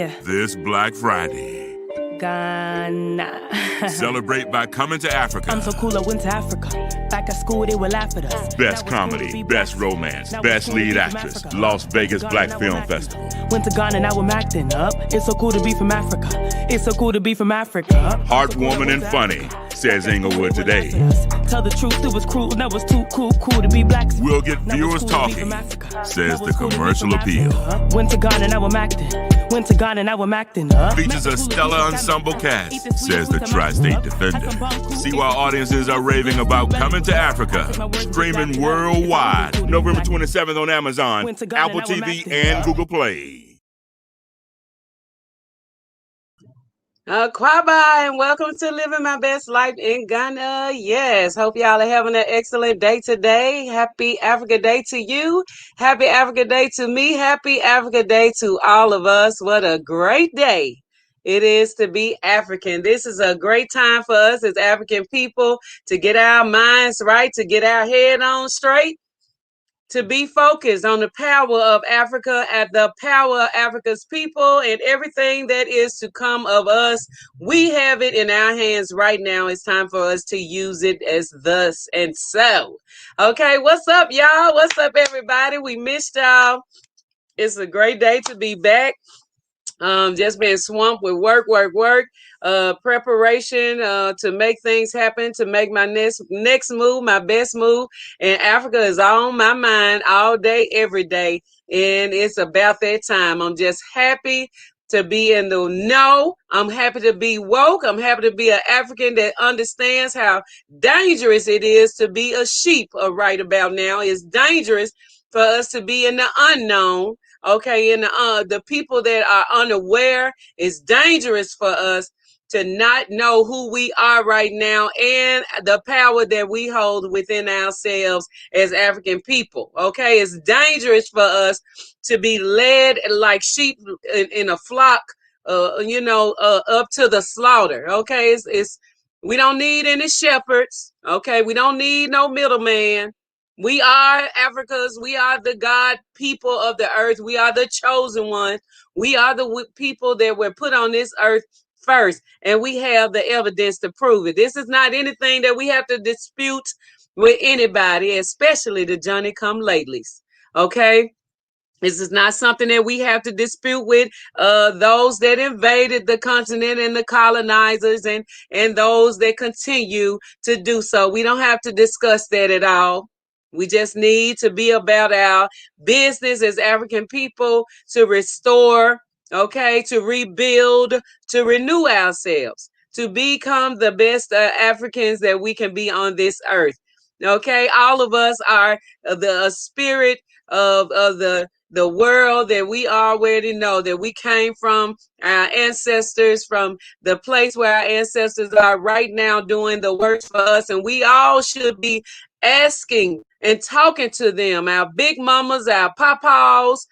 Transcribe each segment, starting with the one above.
Yeah. This Black Friday. Ghana. Celebrate by coming to Africa. I'm so cool, I went to Africa. Back at school, they would laugh at us. Best comedy, best romance, best lead actress. Las Vegas Black Film Festival. Went to Ghana, now I'm acting up. It's so cool to be from Africa. It's so cool to be from Africa. Heartwarming and funny, says Inglewood today. Tell the truth, it was cruel. That was too cool to be black. We'll get viewers talking, says the commercial appeal. Went to Ghana, now I'm acting. Went to Ghana, now I'm acting up. Features a stellar ensemble cast, says the Tri-State Defender. See why audiences are raving about coming to Africa. Streaming worldwide. November 27th on Amazon, Apple TV, and Google Play. Kwaba, and welcome to Living My Best Life in Ghana. Yes, hope y'all are having an excellent day today. Happy Africa Day to you. Happy Africa Day to me. Happy Africa Day to all of us. What a great day it is to be African. This is a great time for us as African people to get our minds right, to get our head on straight, to be focused on the power of Africa, at the power of Africa's people, and everything that is to come of us. We have it in our hands right now. It's time for us to use it as thus and so. Okay, what's up, y'all? What's up, everybody? We missed y'all. It's a great day to be back. Just been swamped with work, preparation to make things happen, to make my next move, my best move. And Africa is on my mind all day, every day. And it's about that time. I'm just happy to be in the know. I'm happy to be woke. I'm happy to be an African that understands how dangerous it is to be a sheep right about now. It's dangerous for us to be in the unknown. Okay, and the people that are unaware, it's dangerous for us to not know who we are right now and the power that we hold within ourselves as African people. Okay, it's dangerous for us to be led like sheep in a flock, up to the slaughter. Okay, we don't need any shepherds. Okay, we don't need no middleman. We are Africa's, we are the God people of the earth. We are the chosen ones. We are the people that were put on this earth first, and we have the evidence to prove it. This is not anything that we have to dispute with anybody, especially the Johnny come latelys. Okay? This is not something that we have to dispute with those that invaded the continent and the colonizers and those that continue to do so. We don't have to discuss that at all. We just need to be about our business as African people, to restore, okay, to rebuild, to renew ourselves, to become the best Africans that we can be on this earth. Okay, all of us are the spirit of the world that we already know, that we came from our ancestors, from the place where our ancestors are right now doing the work for us. And we all should be asking and talking to them, our big mamas, our papas,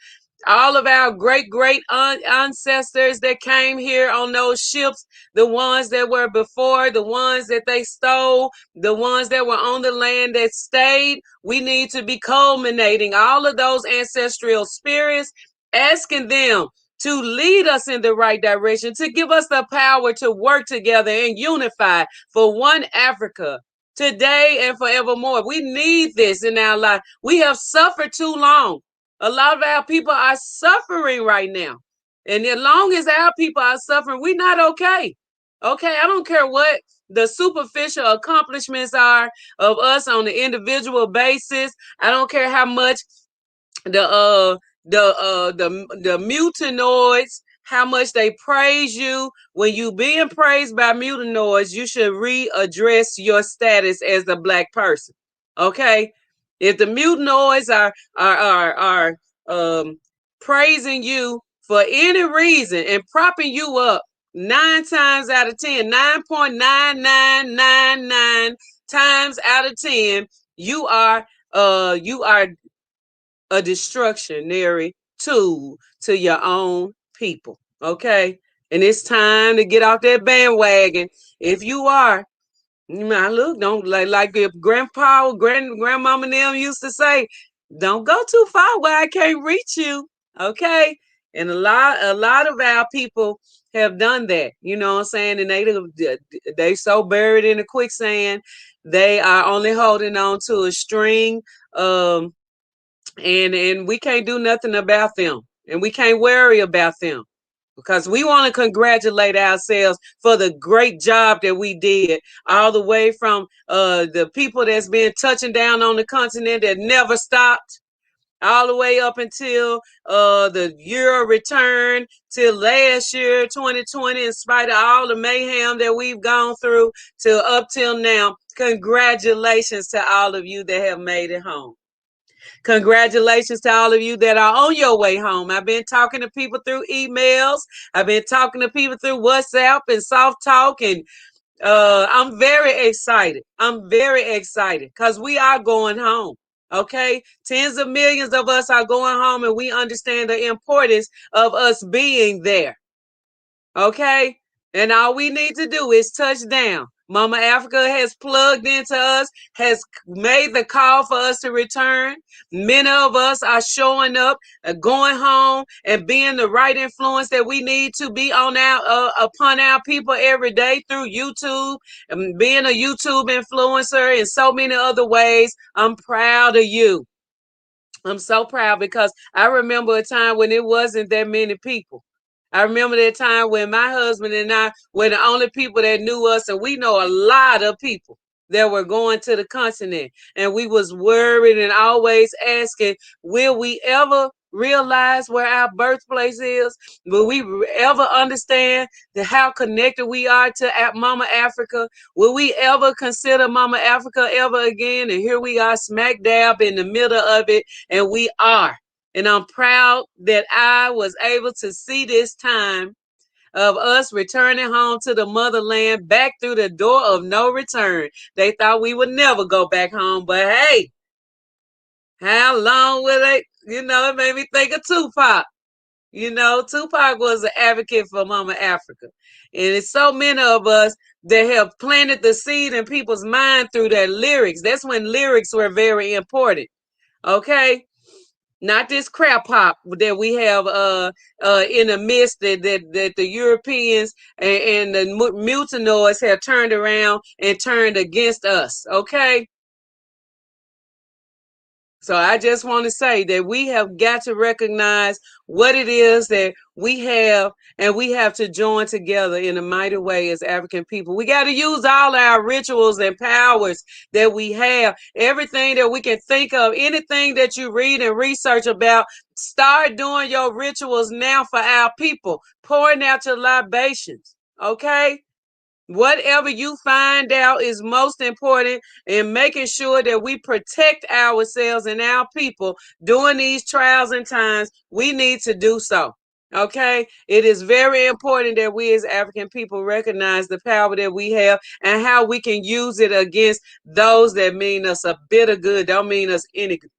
all of our great ancestors that came here on those ships, the ones that were before, the ones that they stole, the ones that were on the land that stayed. We need to be culminating all of those ancestral spirits, asking them to lead us in the right direction, to give us the power to work together and unify for one Africa, today and forevermore. We need this in our life. We have suffered too long. A lot of our people are suffering right now. And as long as our people are suffering, we're not okay. Okay, I don't care what the superficial accomplishments are of us on the individual basis. I don't care how much the mutinoids, how much they praise you. When you being praised by mutinoids, you should readdress your status as a Black person. Okay, if the mutinoids are praising you for any reason and propping you up 9 times out of 10, 9.9999 times out of 10, you are a destructionary tool to your own people. Okay, and it's time to get off that bandwagon. If you are, look, don't like if grandpa or grandmama and them used to say, don't go too far where I can't reach you. Okay, And a lot of our people have done that, you know what I'm saying? And they so buried in the quicksand, they are only holding on to a string. Um, and we can't do nothing about them, and we can't worry about them because we want to congratulate ourselves for the great job that we did, all the way from the people that's been touching down on the continent that never stopped, all the way up until the euro return till last year, 2020, in spite of all the mayhem that we've gone through till up till now. Congratulations to all of you that have made it home. Congratulations to all of you that are on your way home. I've been talking to people through emails. I've been talking to people through WhatsApp and soft talk, and I'm very excited. I'm very excited because we are going home. Okay, tens of millions of us are going home, and we understand the importance of us being there. Okay, and all we need to do is touch down. Mama Africa has plugged into us, has made the call for us to return. Many of us are showing up, going home, and being the right influence that we need to be on our upon our people every day through YouTube, and being a YouTube influencer in so many other ways. I'm proud of you. I'm so proud because I remember a time when it wasn't that many people. I remember that time when my husband and I were the only people that knew us, and we know a lot of people that were going to the continent, and we was worried and always asking, will we ever realize where our birthplace is? Will we ever understand how connected we are to Mama Africa? Will we ever consider Mama Africa ever again? And here we are smack dab in the middle of it, and we are. And I'm proud that I was able to see this time of us returning home to the motherland, back through the door of no return. They thought we would never go back home, but hey, how long will they? You know, it made me think of Tupac. You know, Tupac was an advocate for Mama Africa. And it's so many of us that have planted the seed in people's mind through their lyrics. That's when lyrics were very important. Okay? Not this crap pop that we have in the midst that the Europeans and the mutinoids have turned around and turned against us. Okay. So I just want to say that we have got to recognize what it is that we have, and we have to join together in a mighty way as African people. We got to use all our rituals and powers that we have, everything that we can think of, anything that you read and research about. Start doing your rituals now for our people, pouring out your libations. Okay? Whatever you find out is most important in making sure that we protect ourselves and our people during these trials and times. We need to do so. Okay, it is very important that we as African people recognize the power that we have and how we can use it against those that mean us a bit of good, don't mean us any good.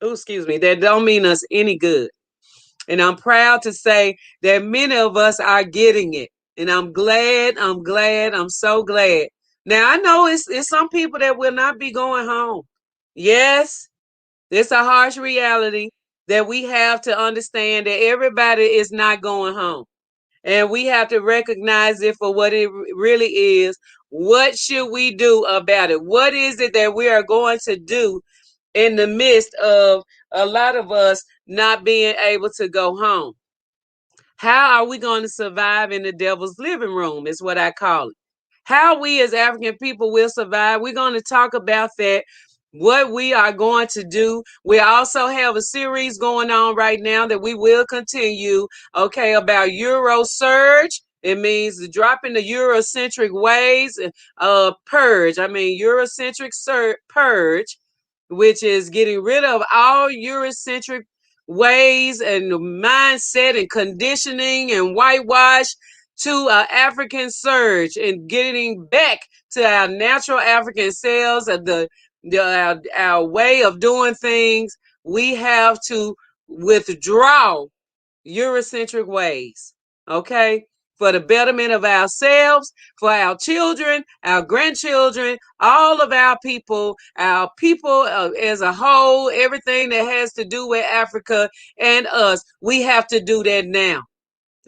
Oh, excuse me, that don't mean us any good. And I'm proud to say that many of us are getting it. And I'm glad, I'm so glad. Now I know it's some people that will not be going home. Yes, it's a harsh reality that we have to understand that everybody is not going home. And we have to recognize it for what it really is. What should we do about it? What is it that we are going to do in the midst of a lot of us not being able to go home? How are we going to survive in the devil's living room is what I call it. How we as African people will survive. We're going to talk about that, what we are going to do. We also have a series going on right now that we will continue, okay, about Euro surge. It means dropping the Eurocentric ways, purge. I mean, Eurocentric purge, which is getting rid of all Eurocentric ways and mindset and conditioning and whitewash to our African surge and getting back to our natural African selves and our way of doing things. We have to withdraw Eurocentric ways, okay, for the betterment of ourselves, for our children, our grandchildren, all of our people as a whole, everything that has to do with Africa and us. We have to do that now.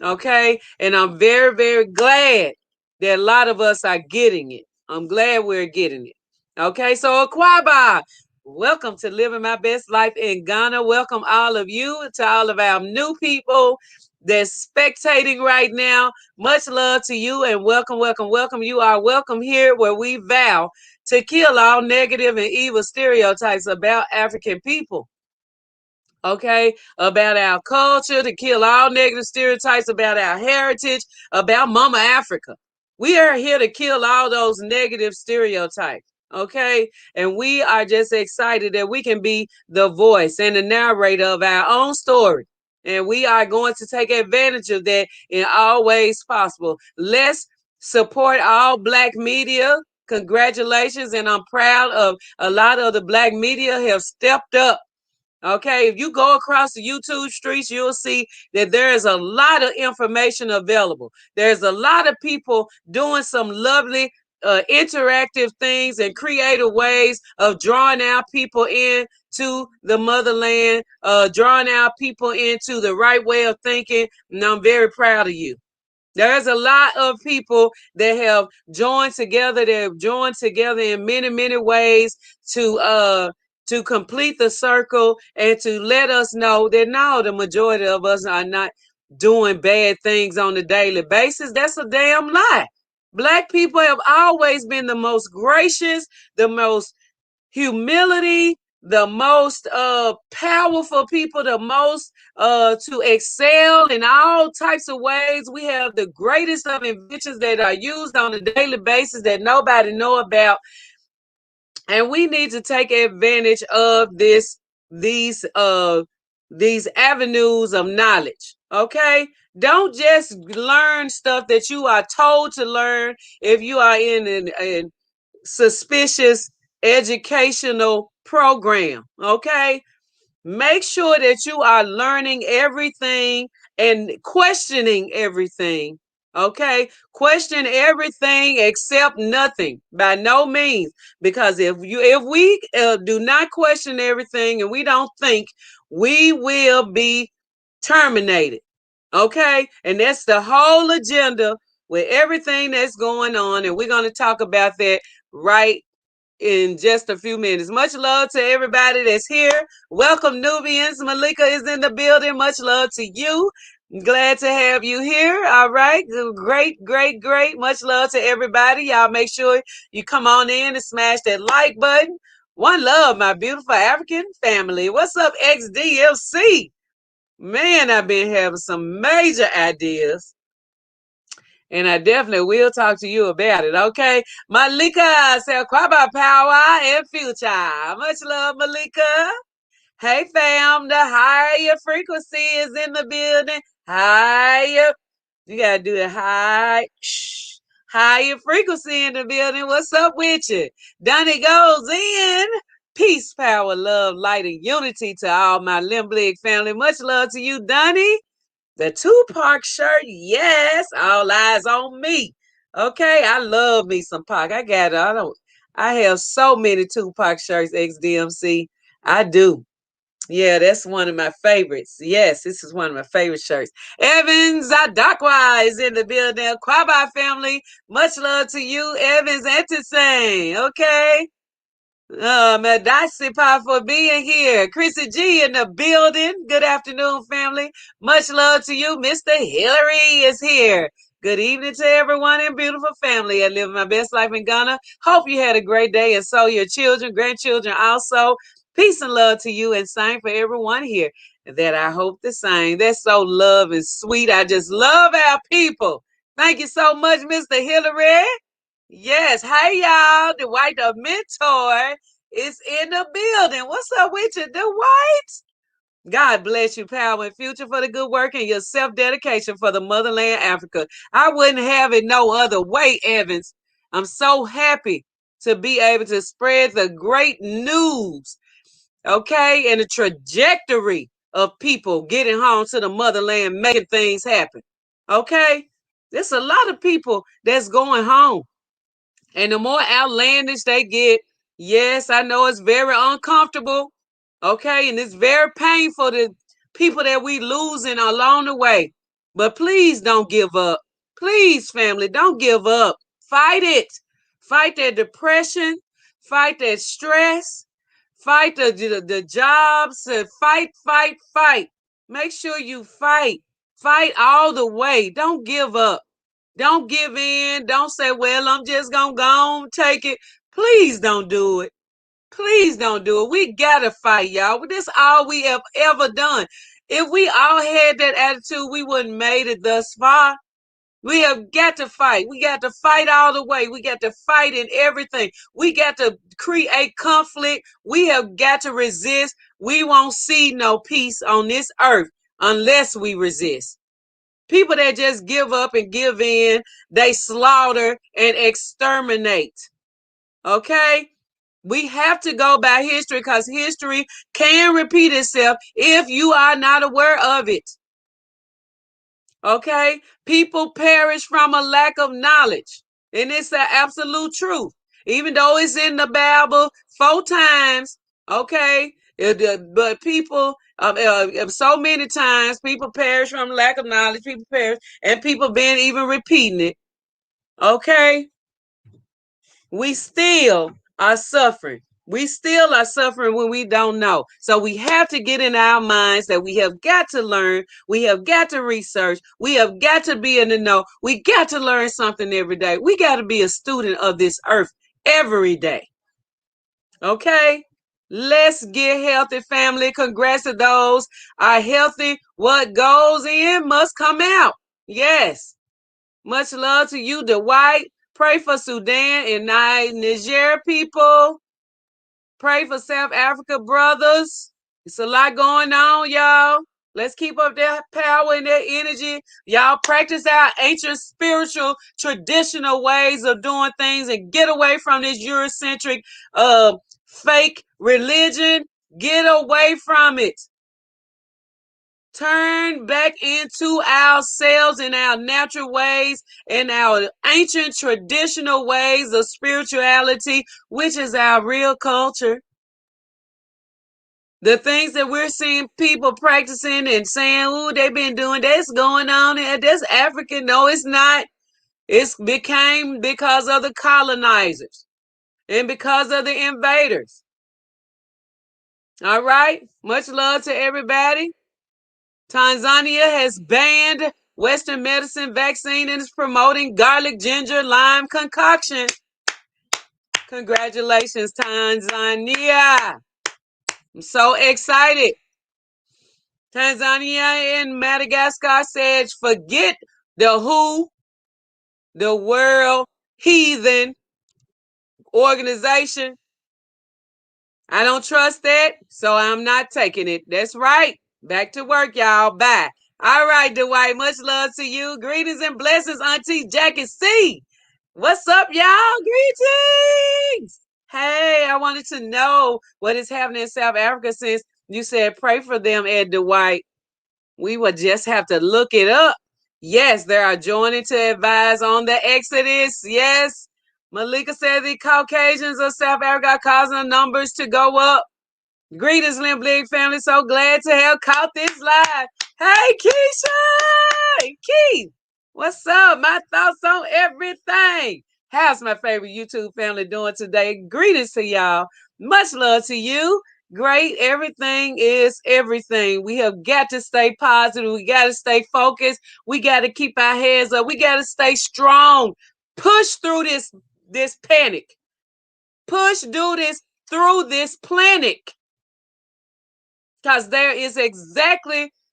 Okay? And I'm very, very glad that a lot of us are getting it. I'm glad we're getting it. Okay, so Akwaba, welcome to Living My Best Life in Ghana. Welcome all of you, to all of our new people that's spectating right now. Much love to you and welcome, welcome, welcome. You are welcome here where we vow to kill all negative and evil stereotypes about African people. Okay, about our culture, to kill all negative stereotypes about our heritage, about Mama Africa. We are here to kill all those negative stereotypes. Okay, and we are just excited that we can be the voice and the narrator of our own story. And we are going to take advantage of that in all ways possible. Let's support all Black media. Congratulations, and I'm proud of a lot of the Black media have stepped up. Okay, if you go across the YouTube streets, you'll see that there is a lot of information available. There's a lot of people doing some lovely interactive things and creative ways of drawing our people into the motherland, drawing our people into the right way of thinking. And I'm very proud of you. There's a lot of people that have joined together. They've joined together in many, many ways to complete the circle and to let us know that no, the majority of us are not doing bad things on a daily basis. That's a damn lie. Black people have always been the most gracious, the most humility, the most powerful people, the most to excel in all types of ways. We have the greatest of inventions that are used on a daily basis that nobody know about. And we need to take advantage of these avenues of knowledge. Okay? Don't just learn stuff that you are told to learn if you are in an suspicious educational program. Okay? Make sure that you are learning everything and questioning everything. Okay, question everything except nothing, by no means, because if we do not question everything and we don't think, we will be terminated. Okay, and that's the whole agenda with everything that's going on, and we're going to talk about that right in just a few minutes. Much love to everybody that's here. Welcome, Nubians. Malika is in the building. Much love to you. Glad to have you here. All right. Great, great, great. Much love to everybody. Y'all make sure you come on in and smash that like button. One love, my beautiful African family. What's up, XDFC? Man, I've been having some major ideas. And I definitely will talk to you about it, okay? Malika said, Kwaba power and future. Much love, Malika. Hey, fam, the higher frequency is in the building. Higher. You got to do the higher frequency in the building. What's up with you? Donnie goes in. Peace, power, love, light, and unity to all my Limblick family. Much love to you, Donnie. The Tupac shirt, yes. All eyes on me. Okay, I love me some Pac. I got it. I have so many Tupac shirts, XDMC. I do. Yeah, that's one of my favorites. Yes, this is one of my favorite shirts. Evans Zadakwa is in the building. Kwaba family, much love to you, Evans Entertain. Okay. Madasipa for being here. Chrissy G in the building. Good afternoon, family. Much love to you. Mr. Hillary is here. Good evening to everyone and beautiful family. I live my best life in Ghana. Hope you had a great day, and so your children, grandchildren also. Peace and love to you, and same for everyone here. That I hope the same. That's so love and sweet. I just love our people. Thank you so much, Mr. Hillary. Yes, hey y'all, the White the Mentor is in the building. What's up with you, the White? God bless you, power and future for the good work and your self-dedication for the motherland, Africa. I wouldn't have it no other way, Evans. I'm so happy to be able to spread the great news, okay, and the trajectory of people getting home to the motherland, making things happen, okay? There's a lot of people that's going home. And the more outlandish they get, yes, I know it's very uncomfortable. Okay. And it's very painful to people that we losing along the way. But please don't give up. Please, family, don't give up. Fight it. Fight that depression. Fight that stress. Fight the jobs. Fight, fight, fight. Make sure you fight. Fight all the way. Don't give up. Don't give in. Don't say, well, I'm just going to go on, take it. Please don't do it. Please don't do it. We got to fight, y'all. This is all we have ever done. If we all had that attitude, we wouldn't made it thus far. We have got to fight. We got to fight all the way. We got to fight in everything. We got to create conflict. We have got to resist. We won't see no peace on this earth unless we resist. People that just give up and give in, they slaughter and exterminate. Okay? We have to go by history because history can repeat itself if you are not aware of it. Okay? People perish from a lack of knowledge. And it's the absolute truth. Even though it's in the Bible 4 times, okay? But people, so many times, people perish from lack of knowledge. People perish, and people been even repeating it. Okay? We still are suffering. We still are suffering when we don't know. So we have to get in our minds that we have got to learn. We have got to research. We have got to be in the know. We got to learn something every day. We got to be a student of this earth every day. Okay? Let's get healthy, family. Congrats to those are healthy. What goes in must come out. Yes. Much love to you, Dwight. Pray for Sudan and Niger people. Pray for South Africa brothers. It's a lot going on, y'all. Let's keep up their power and their energy. Y'all practice our ancient spiritual traditional ways of doing things and get away from this Eurocentric fake religion. Get away from it. Turn back into ourselves in our natural ways, in our ancient traditional ways of spirituality, which is our real culture. The things that we're seeing people practicing and saying, oh, they've been doing that's going on, and that's African. No, it's not. It's became because of the colonizers and because of the invaders. All right. Much love to everybody. Tanzania has banned Western medicine vaccine and is promoting garlic, ginger, lime concoction. Congratulations, Tanzania. I'm so excited. Tanzania and Madagascar said, forget the WHO, the World Heathen Organization. I don't trust that, so I'm not taking it. That's right. Back to work, y'all. Bye. All right, Dwight. Much love to you. Greetings and blessings, Auntie Jackie C. What's up, y'all? Greetings. Hey, I wanted to know what is happening in South Africa since you said pray for them, Ed Dwight. We would just have to look it up. Yes, they are joining to advise on the exodus. Yes. Malika said the Caucasians of South Africa are causing the numbers to go up. Greetings, Limb Blig family. So glad to have caught this live. Hey, Keisha! Keith, what's up? My thoughts on everything. How's my favorite YouTube family doing today? Greetings to y'all. Much love to you. Great. Everything is everything. We have got to stay positive. We got to stay focused. We got to keep our heads up. We got to stay strong. Push through this panic. Push through this panic. Because there is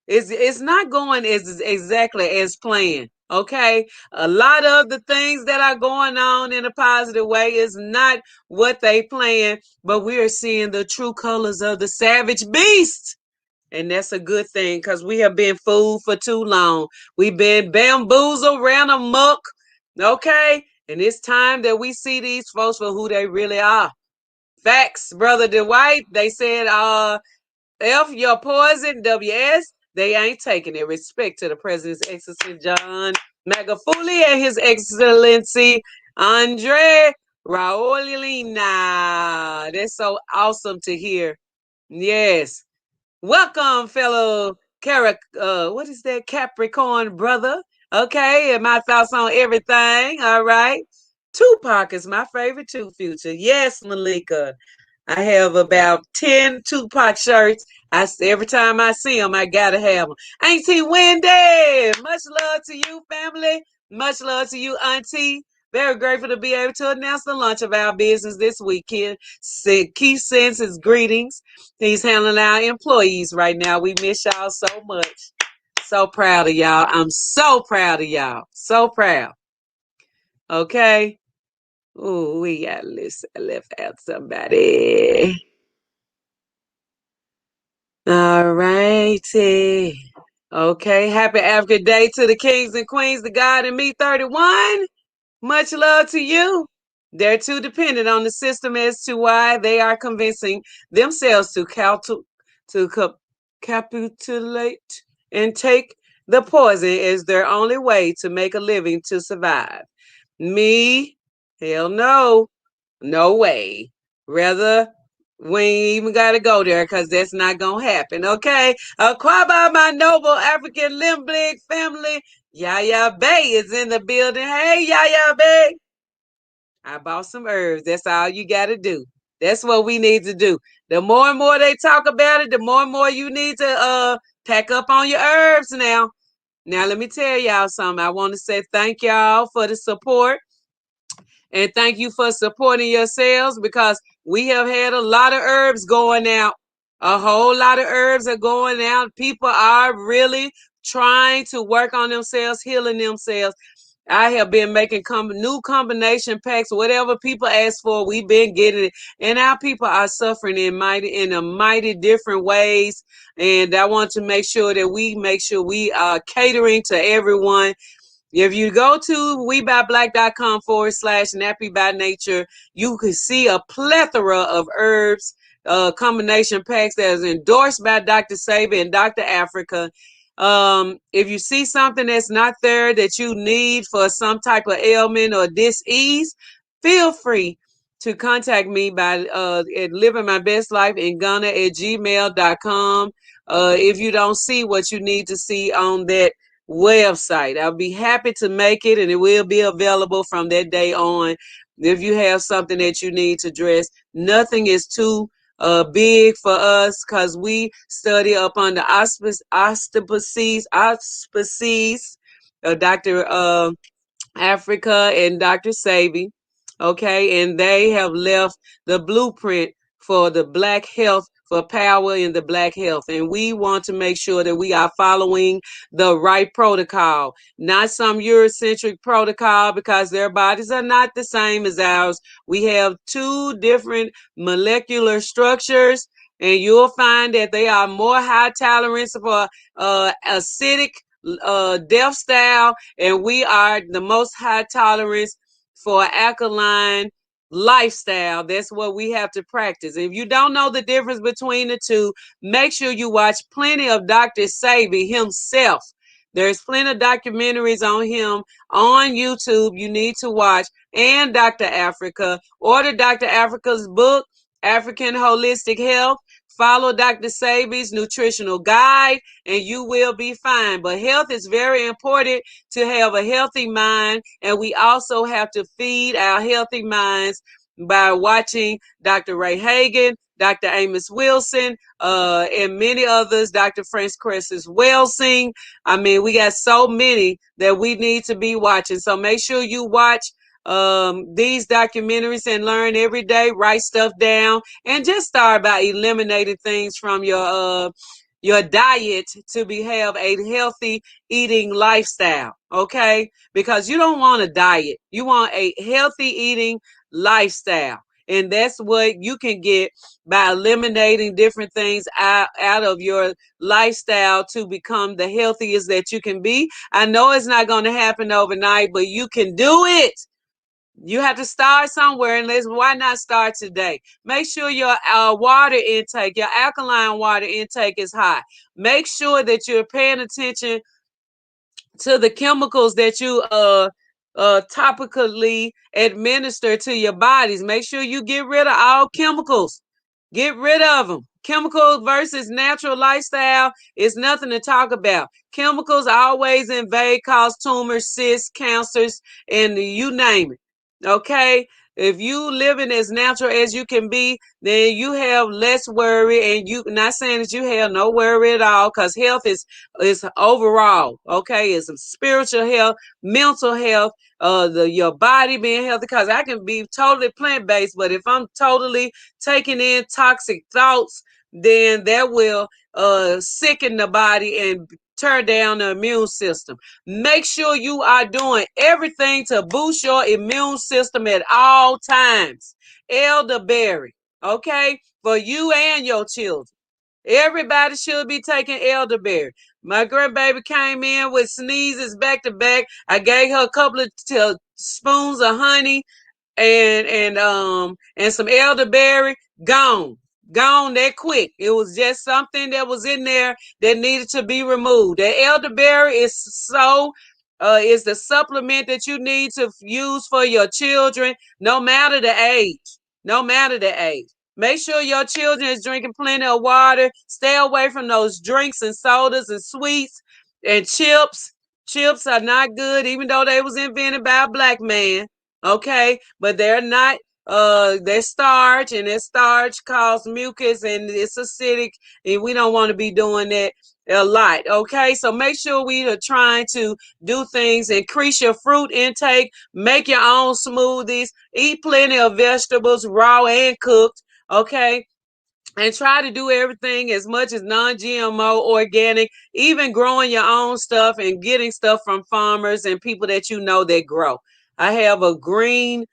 it's not going exactly as planned. Okay. A lot of the things that are going on in a positive way is not what they planned, but we are seeing the true colors of the savage beast. And that's a good thing because we have been fooled for too long. We've been bamboozled, ran amok. Okay. And it's time that we see these folks for who they really are. Facts, Brother Dwight. They said, F your poison, WS. They ain't taking it. Respect to the president's exorcist, John Magafuli and His Excellency Andre Raulina. That's so awesome to hear. Yes. Welcome, fellow what is that? Capricorn brother. Okay, and my thoughts on everything. All right. Tupac is my favorite too, Future. Yes, Malika. I have about 10 Tupac shirts. Every time I see them, I gotta have them. Auntie Wendy, much love to you, family. Much love to you, Auntie. Very grateful to be able to announce the launch of our business this weekend. Keith sends his greetings. He's handling our employees right now. We miss y'all so much. So proud of y'all. I'm so proud of y'all. So proud. Okay. Oh, we got left out somebody. All righty. Okay. Happy Africa Day to the kings and queens, the God and me 31. Much love to you. They're too dependent on the system as to why they are convincing themselves to capitulate and take the poison as their only way to make a living to survive. Me, hell no, no way. Rather, we ain't even got to go there because that's not going to happen, okay? Kwaba, my noble African Limblick family, Yaya Bay is in the building. Hey, Yaya Bay. I bought some herbs. That's all you got to do. That's what we need to do. The more and more they talk about it, the more and more you need to pack up on your herbs now. Now, let me tell y'all something. I want to say thank y'all for the support. And thank you for supporting yourselves because we have had a lot of herbs going out. A whole lot of herbs are going out. People are really trying to work on themselves, healing themselves. I have been making new combination packs, whatever people ask for, we've been getting it. And our people are suffering in a mighty different ways. And I want to make sure that we are catering to everyone. If you go to webyblack.com/nappy by nature, you can see a plethora of herbs, combination packs that is endorsed by Dr. Sabi and Dr. Africa. If you see something that's not there that you need for some type of ailment or dis-ease, feel free to contact me by at living my best life in Ghana at gmail.com. If you don't see what you need to see on that website, I'll be happy to make it, and it will be available from that day on. If you have something that you need to dress, nothing is too big for us because we study up on the auspices of Dr. Africa and Dr. Sabi. Okay, and they have left the blueprint for the Black health, for power in the Black health. And we want to make sure that we are following the right protocol, not some Eurocentric protocol, because their bodies are not the same as ours. We have two different molecular structures, and you'll find that they are more high tolerance for acidic death style, and we are the most high tolerance for alkaline lifestyle. That's what we have to practice. If you don't know the difference between the two, make sure you watch plenty of Dr. Sabi himself. There's plenty of documentaries on him on YouTube you need to watch, and Dr. Africa. Order Dr. Africa's book, African Holistic Health. Follow Dr. Sabi's nutritional guide, and you will be fine. But health is very important to have a healthy mind, and we also have to feed our healthy minds by watching Dr. Ray Hagan, Dr. Amos Wilson, and many others, Dr. Frank Cresses Welsing. I mean, we got so many that we need to be watching. So make sure you watch these documentaries and learn every day, write stuff down, and just start by eliminating things from your diet to have a healthy eating lifestyle. Okay, because you don't want a diet, you want a healthy eating lifestyle, and that's what you can get by eliminating different things out of your lifestyle to become the healthiest that you can be. I know it's not going to happen overnight, but you can do it. You have to start somewhere, and why not start today? Make sure your water intake, your alkaline water intake is high. Make sure that you're paying attention to the chemicals that you topically administer to your bodies. Make sure you get rid of all chemicals. Get rid of them. Chemical versus natural lifestyle is nothing to talk about. Chemicals always invade, cause tumors, cysts, cancers, and you name it. Okay? If you living as natural as you can be, then you have less worry, and you not saying that you have no worry at all, because health is overall, okay? It's spiritual health, mental health, your body being healthy. Because I can be totally plant-based, but if I'm totally taking in toxic thoughts, then that will sicken the body and turn down the immune system. Make sure you are doing everything to boost your immune system at all times. Elderberry, okay, for you and your children. Everybody should be taking elderberry. My grandbaby came in with sneezes back to back. I gave her a couple of spoons of honey and some elderberry. Gone that quick. It was just something that was in there that needed to be removed. The elderberry is the supplement that you need to use for your children, no matter the age. No matter the age. Make sure your children is drinking plenty of water. Stay away from those drinks and sodas and sweets and chips. Chips are not good, even though they was invented by a black man. Okay, but they're not. They're starch, and that starch causes mucus, and it's acidic, and we don't want to be doing that a lot. Okay, so make sure we are trying to do things. Increase your fruit intake. Make your own smoothies. Eat plenty of vegetables, raw and cooked. Okay, and try to do everything as much as non-GMO, organic, even growing your own stuff and getting stuff from farmers and people that you know that grow. I have a green.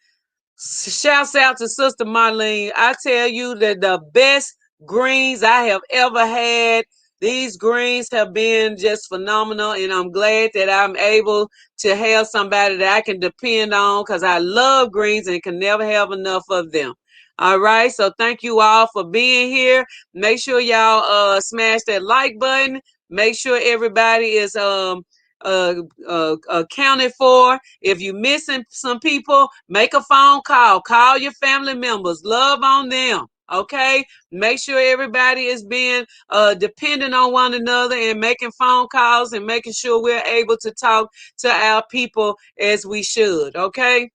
Shouts out to Sister Marlene. I tell you that the best greens I have ever had. These greens have been just phenomenal, and I'm glad that I'm able to have somebody that I can depend on, because I love greens and can never have enough of them. All right, so thank you all for being here. Make sure y'all smash that like button. Make sure everybody is uh, accounted for. If you're missing some people, make a phone call. Call your family members. Love on them. Okay, make sure everybody is being dependent on one another and making phone calls and making sure we're able to talk to our people as we should. Okay.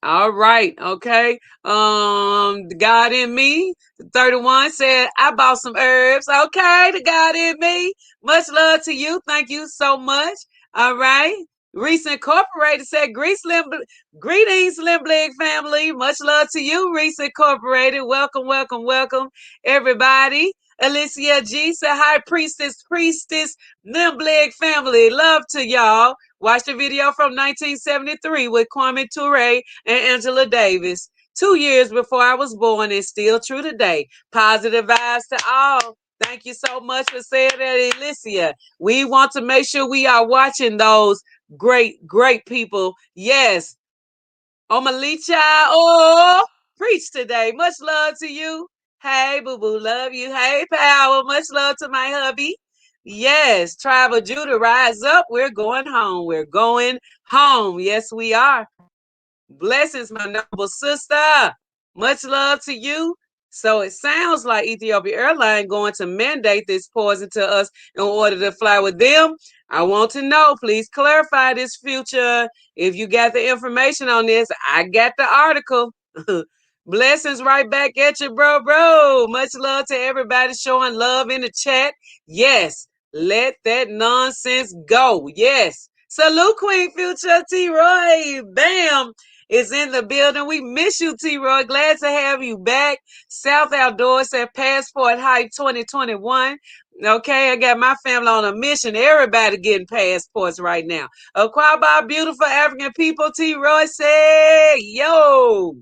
All right, okay. The God in me, 31 said, I bought some herbs. Okay, the God in me. Much love to you. Thank you so much. All right. Reese Incorporated said, greetings, Slim Blig family. Much love to you, Reese Incorporated. Welcome, welcome, welcome, everybody. Alicia G said, hi, priestess, Slim Blig family. Love to y'all. Watch the video from 1973 with Kwame Ture and Angela Davis. 2 years before I was born and still true today. Positive vibes to all. Thank you so much for saying that, Alicia. We want to make sure we are watching those great, great people. Yes. Omalicha, oh, preach today. Much love to you. Hey, boo boo, love you. Hey, Power, much love to my hubby. Yes, Tribe of Judah, rise up. We're going home. We're going home. Yes, we are. Blessings, my noble sister. Much love to you. So it sounds like Ethiopian Airlines going to mandate this poison to us in order to fly with them. I want to know. Please clarify this, future. If you got the information on this, I got the article. Blessings right back at you, bro. Much love to everybody showing love in the chat. Yes, let that nonsense go. Yes. Salute, Queen Future T. Roy. Bam is in the building. We miss you, T. Roy. Glad to have you back. South Outdoors at Passport Hype 2021. Okay, I got my family on a mission. Everybody getting passports right now. Acquired by beautiful African people, T. Roy said, yo.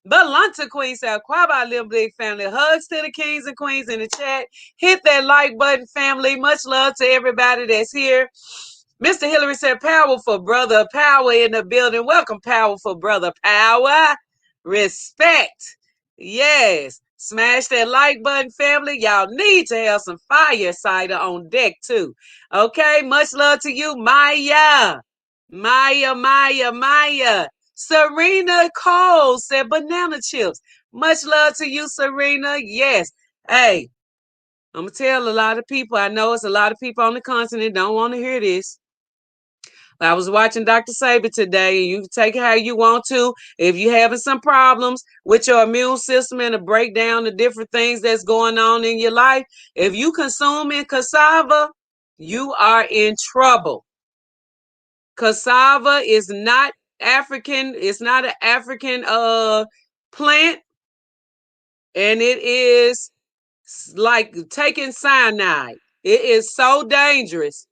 Balanta Queen said, acquired by Little Big family. Hugs to the kings and queens in the chat. Hit that like button, family. Much love to everybody that's here. Mr. Hillary said, powerful brother, power in the building. Welcome, powerful brother, power. Respect. Yes. Smash that like button, family. Y'all need to have some fire cider on deck, too. Okay, much love to you, Maya. Maya. Serena Cole said banana chips. Much love to you, Serena. Yes. Hey, I'm going to tell a lot of people. I know it's a lot of people on the continent don't want to hear this. I was watching Dr. Saber today, and you can take it how you want to. If you're having some problems with your immune system and a breakdown of different things that's going on in your life, if you consuming cassava, you are in trouble. Cassava is not African. It's not an African plant, and it is like taking cyanide. It is so dangerous.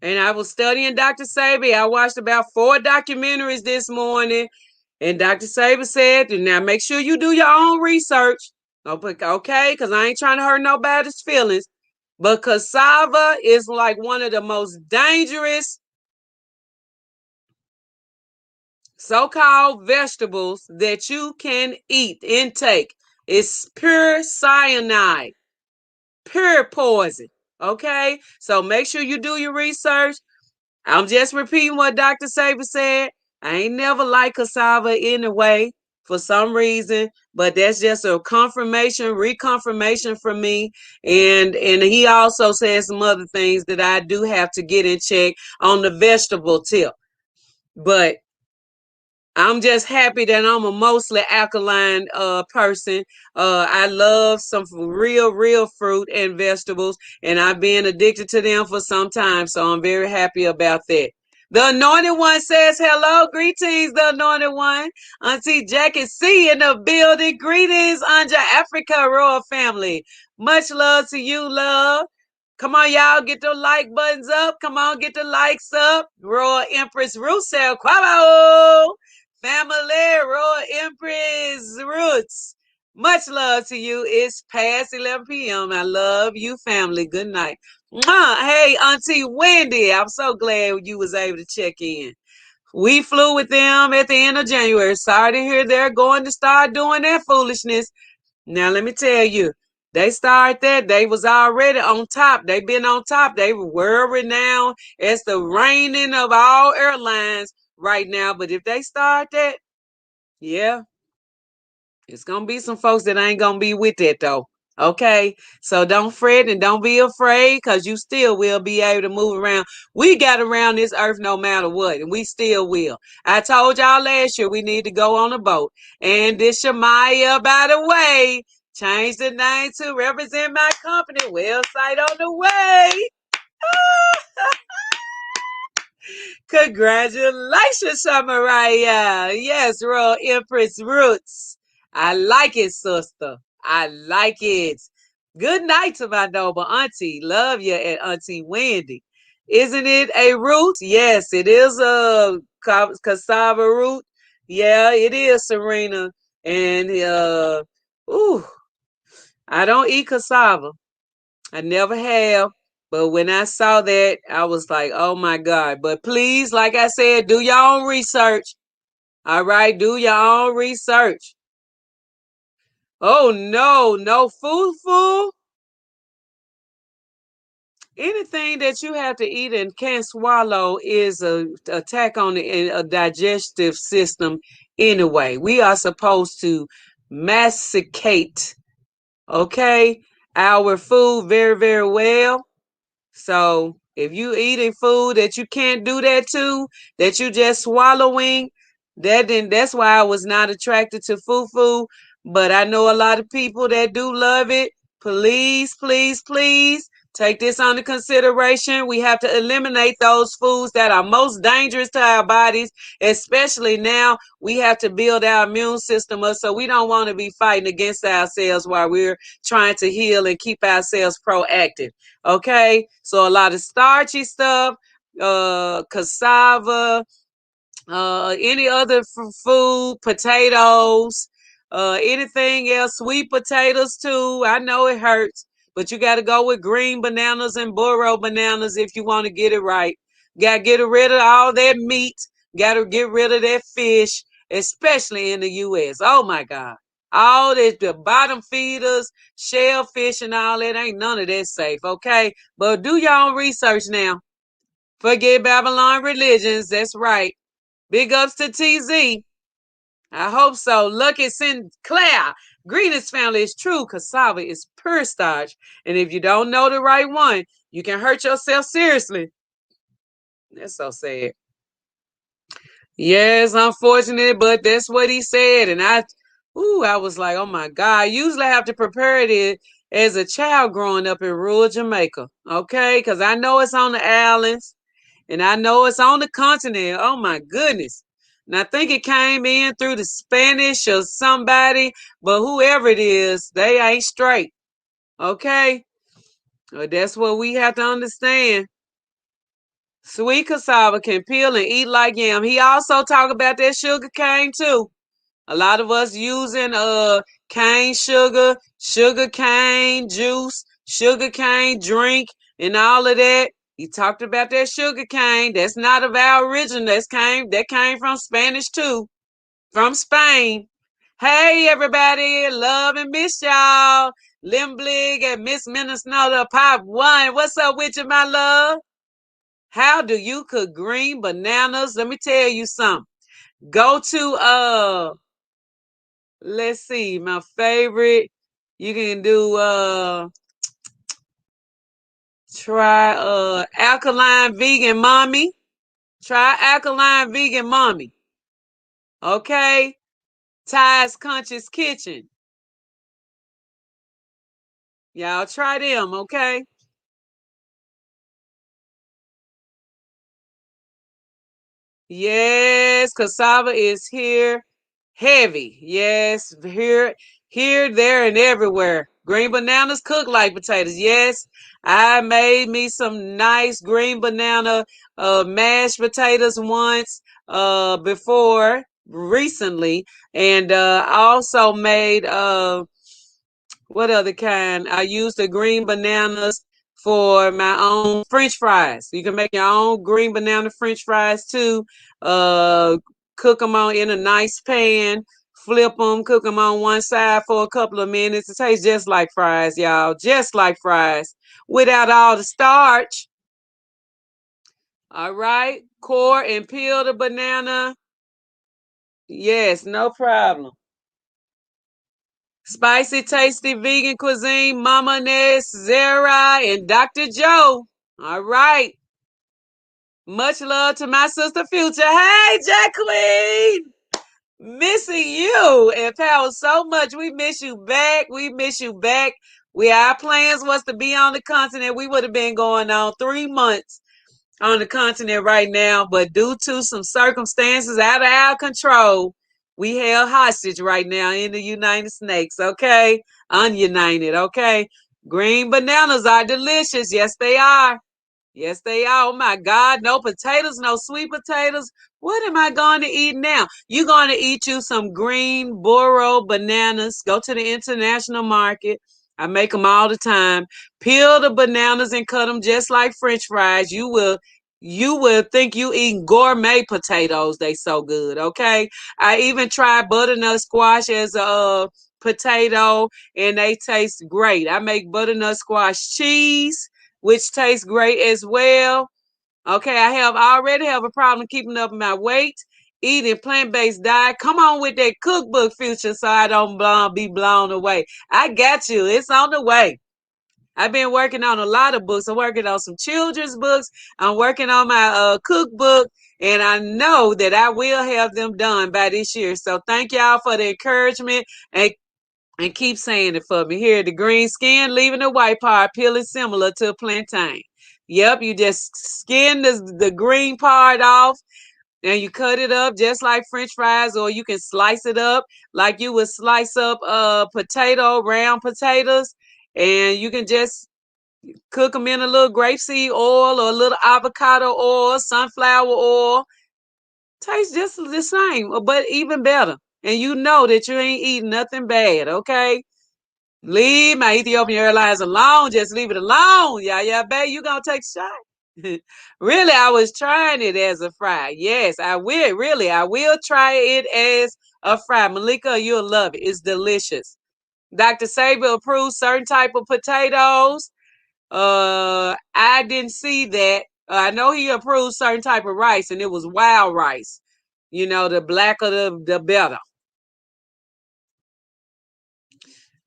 And I was studying Dr. Sabi. I watched about 4 documentaries this morning. And Dr. Sabi said, now make sure you do your own research. Okay, because I ain't trying to hurt nobody's feelings. But cassava is like one of the most dangerous so-called vegetables that you can eat, intake. It's pure cyanide, pure poison. Okay, so make sure you do your research. I'm just repeating what Dr. Saber said. I ain't never liked cassava anyway for some reason, but that's just a reconfirmation for me. And he also said some other things that I do have to get in check on the vegetable tip. But I'm just happy that I'm a mostly alkaline person. I love some real fruit and vegetables, and I've been addicted to them for some time, so I'm very happy about that. The Anointed One says hello. Greetings, the Anointed One. Auntie Jackie C in the building. Greetings, Anja Africa Royal family. Much love to you, love. Come on, y'all, get the like buttons up. Come on, get the likes up. Royal Empress Russell Quavo. Family, Royal Empress Roots. Much love to you. It's past 11 p.m. I love you, family. Good night. Mwah. Hey, Auntie Wendy, I'm so glad you was able to check in. We flew with them at the end of January. Sorry to hear they're going to start doing that foolishness. Now, let me tell you, they started that. They was already on top. They been on top. They were world renowned as the reigning of all airlines right now. But if they start that, yeah, it's going to be some folks that ain't going to be with it, though. Okay, so don't fret and don't be afraid, because you still will be able to move around. We got around this earth no matter what, and we still will. I told y'all last year we need to go on a boat. And this Shamaya, by the way, changed the name to represent my company. Website on the way. Congratulations, Samaraya. Yes, Royal Empress Roots. I like it, sister. I like it. Good night to my noble auntie. Love you and Auntie Wendy. Isn't it a root? Yes, it is a cassava root. Yeah, it is, Serena. And I don't eat cassava. I never have. But when I saw that, I was like, oh my God. But please, like I said, do your own research. All right, do your own research. Oh no foo. Anything that you have to eat and can't swallow is a attack on a digestive system anyway. We are supposed to masticate, okay, our food very well. So if you eating food that you can't do that to, that you just swallowing, that's why I was not attracted to fufu. But I know a lot of people that do love it. Please take this under consideration. We have to eliminate those foods that are most dangerous to our bodies, especially now. We have to build our immune system up, so we don't want to be fighting against ourselves while we're trying to heal and keep ourselves proactive. Okay, so a lot of starchy stuff, cassava, any other food, potatoes, anything else, sweet potatoes too. I know it hurts, but you got to go with green bananas and burro bananas if you want to get it right. Got to get rid of all that meat. Got to get rid of that fish, especially in the U.S. Oh my God. All the bottom feeders, shellfish and all that, ain't none of that safe, okay? But do your own research now. Forget Babylon religions, that's right. Big ups to TZ. I hope so. Lucky Sinclair. Greetings, family. It's true. Cassava is pure starch. And if you don't know the right one, you can hurt yourself seriously. That's so sad. Yes, unfortunate, but that's what he said. And I was like, oh my God. I usually have to prepare it as a child growing up in rural Jamaica. Okay? Because I know it's on the Arlns and I know it's on the continent. Oh my goodness. And I think it came in through the Spanish or somebody, but whoever it is, they ain't straight. Okay? Well, that's what we have to understand. Sweet cassava can peel and eat like yam. He also talked about that sugar cane too. A lot of us using cane sugar, sugar cane juice, sugar cane drink, and all of that. He talked about that sugar cane. That's not of our origin. That came from Spanish too, from Spain. Hey everybody, love and miss y'all. Limblig and Miss Minnesota Pop One. What's up with you, my love? How do you cook green bananas? Let me tell you something. Go to let's see, my favorite. You can do try alkaline vegan mommy. Try alkaline vegan mommy. Okay? Ty's Conscious Kitchen. Y'all try them, okay? Yes, cassava is here. Heavy. Yes, here, there, and everywhere. Green bananas cook like potatoes. Yes, I made me some nice green banana mashed potatoes once before recently, and I also made what other kind? I used the green bananas for my own French fries. You can make your own green banana French fries too. Uh, Cook them on in a nice pan. Flip them, cook them on one side for a couple of minutes. It tastes just like fries, y'all. Just like fries, without all the starch. All right, core and peel the banana. Yes, no problem. Spicy, tasty vegan cuisine, Mama Ness, Zara, and Dr. Joe. All right. Much love to my sister Future. Hey, Jack Queen. Missing you and pal so much. We miss you back. We miss you back. Our plans was to be on the continent. We would have been going on 3 months on the continent right now, but due to some circumstances out of our control, we held hostage right now in the United States, okay? Ununited, okay? Green bananas are delicious. Yes, they are. Yes, they are. Oh my God, no potatoes, no sweet potatoes. What am I going to eat now? You're going to eat you some green burro bananas. Go to the international market. I make them all the time. Peel the bananas and cut them just like French fries. You will think you eating gourmet potatoes. They so good. Okay. I even tried butternut squash as a potato, and they taste great. I make butternut squash cheese, which tastes great as well. Okay, I already have a problem keeping up my weight, eating plant-based diet. Come on with that cookbook, Future, so I don't be blown away. I got you. It's on the way. I've been working on a lot of books. I'm working on some children's books. I'm working on my cookbook, and I know that I will have them done by this year. So thank y'all for the encouragement, and keep saying it for me. Here, the green skin, leaving the white part, peeling similar to a plantain. Yep, you just skin the green part off and you cut it up just like French fries, or you can slice it up like you would slice up round potatoes, and you can just cook them in a little grapeseed oil or a little avocado oil, sunflower oil. Tastes just the same, but even better. And you know that you ain't eating nothing bad, okay? Leave my Ethiopian Airlines alone. Just leave it alone. Yeah, babe, you gonna take a shot. Really, I was trying it as a fry. Yes, I will. Really, I will try it as a fry. Malika, you'll love it. It's delicious. Dr. Saber approves certain type of potatoes. I didn't see that. I know he approved certain type of rice, and it was wild rice. You know, the blacker the better.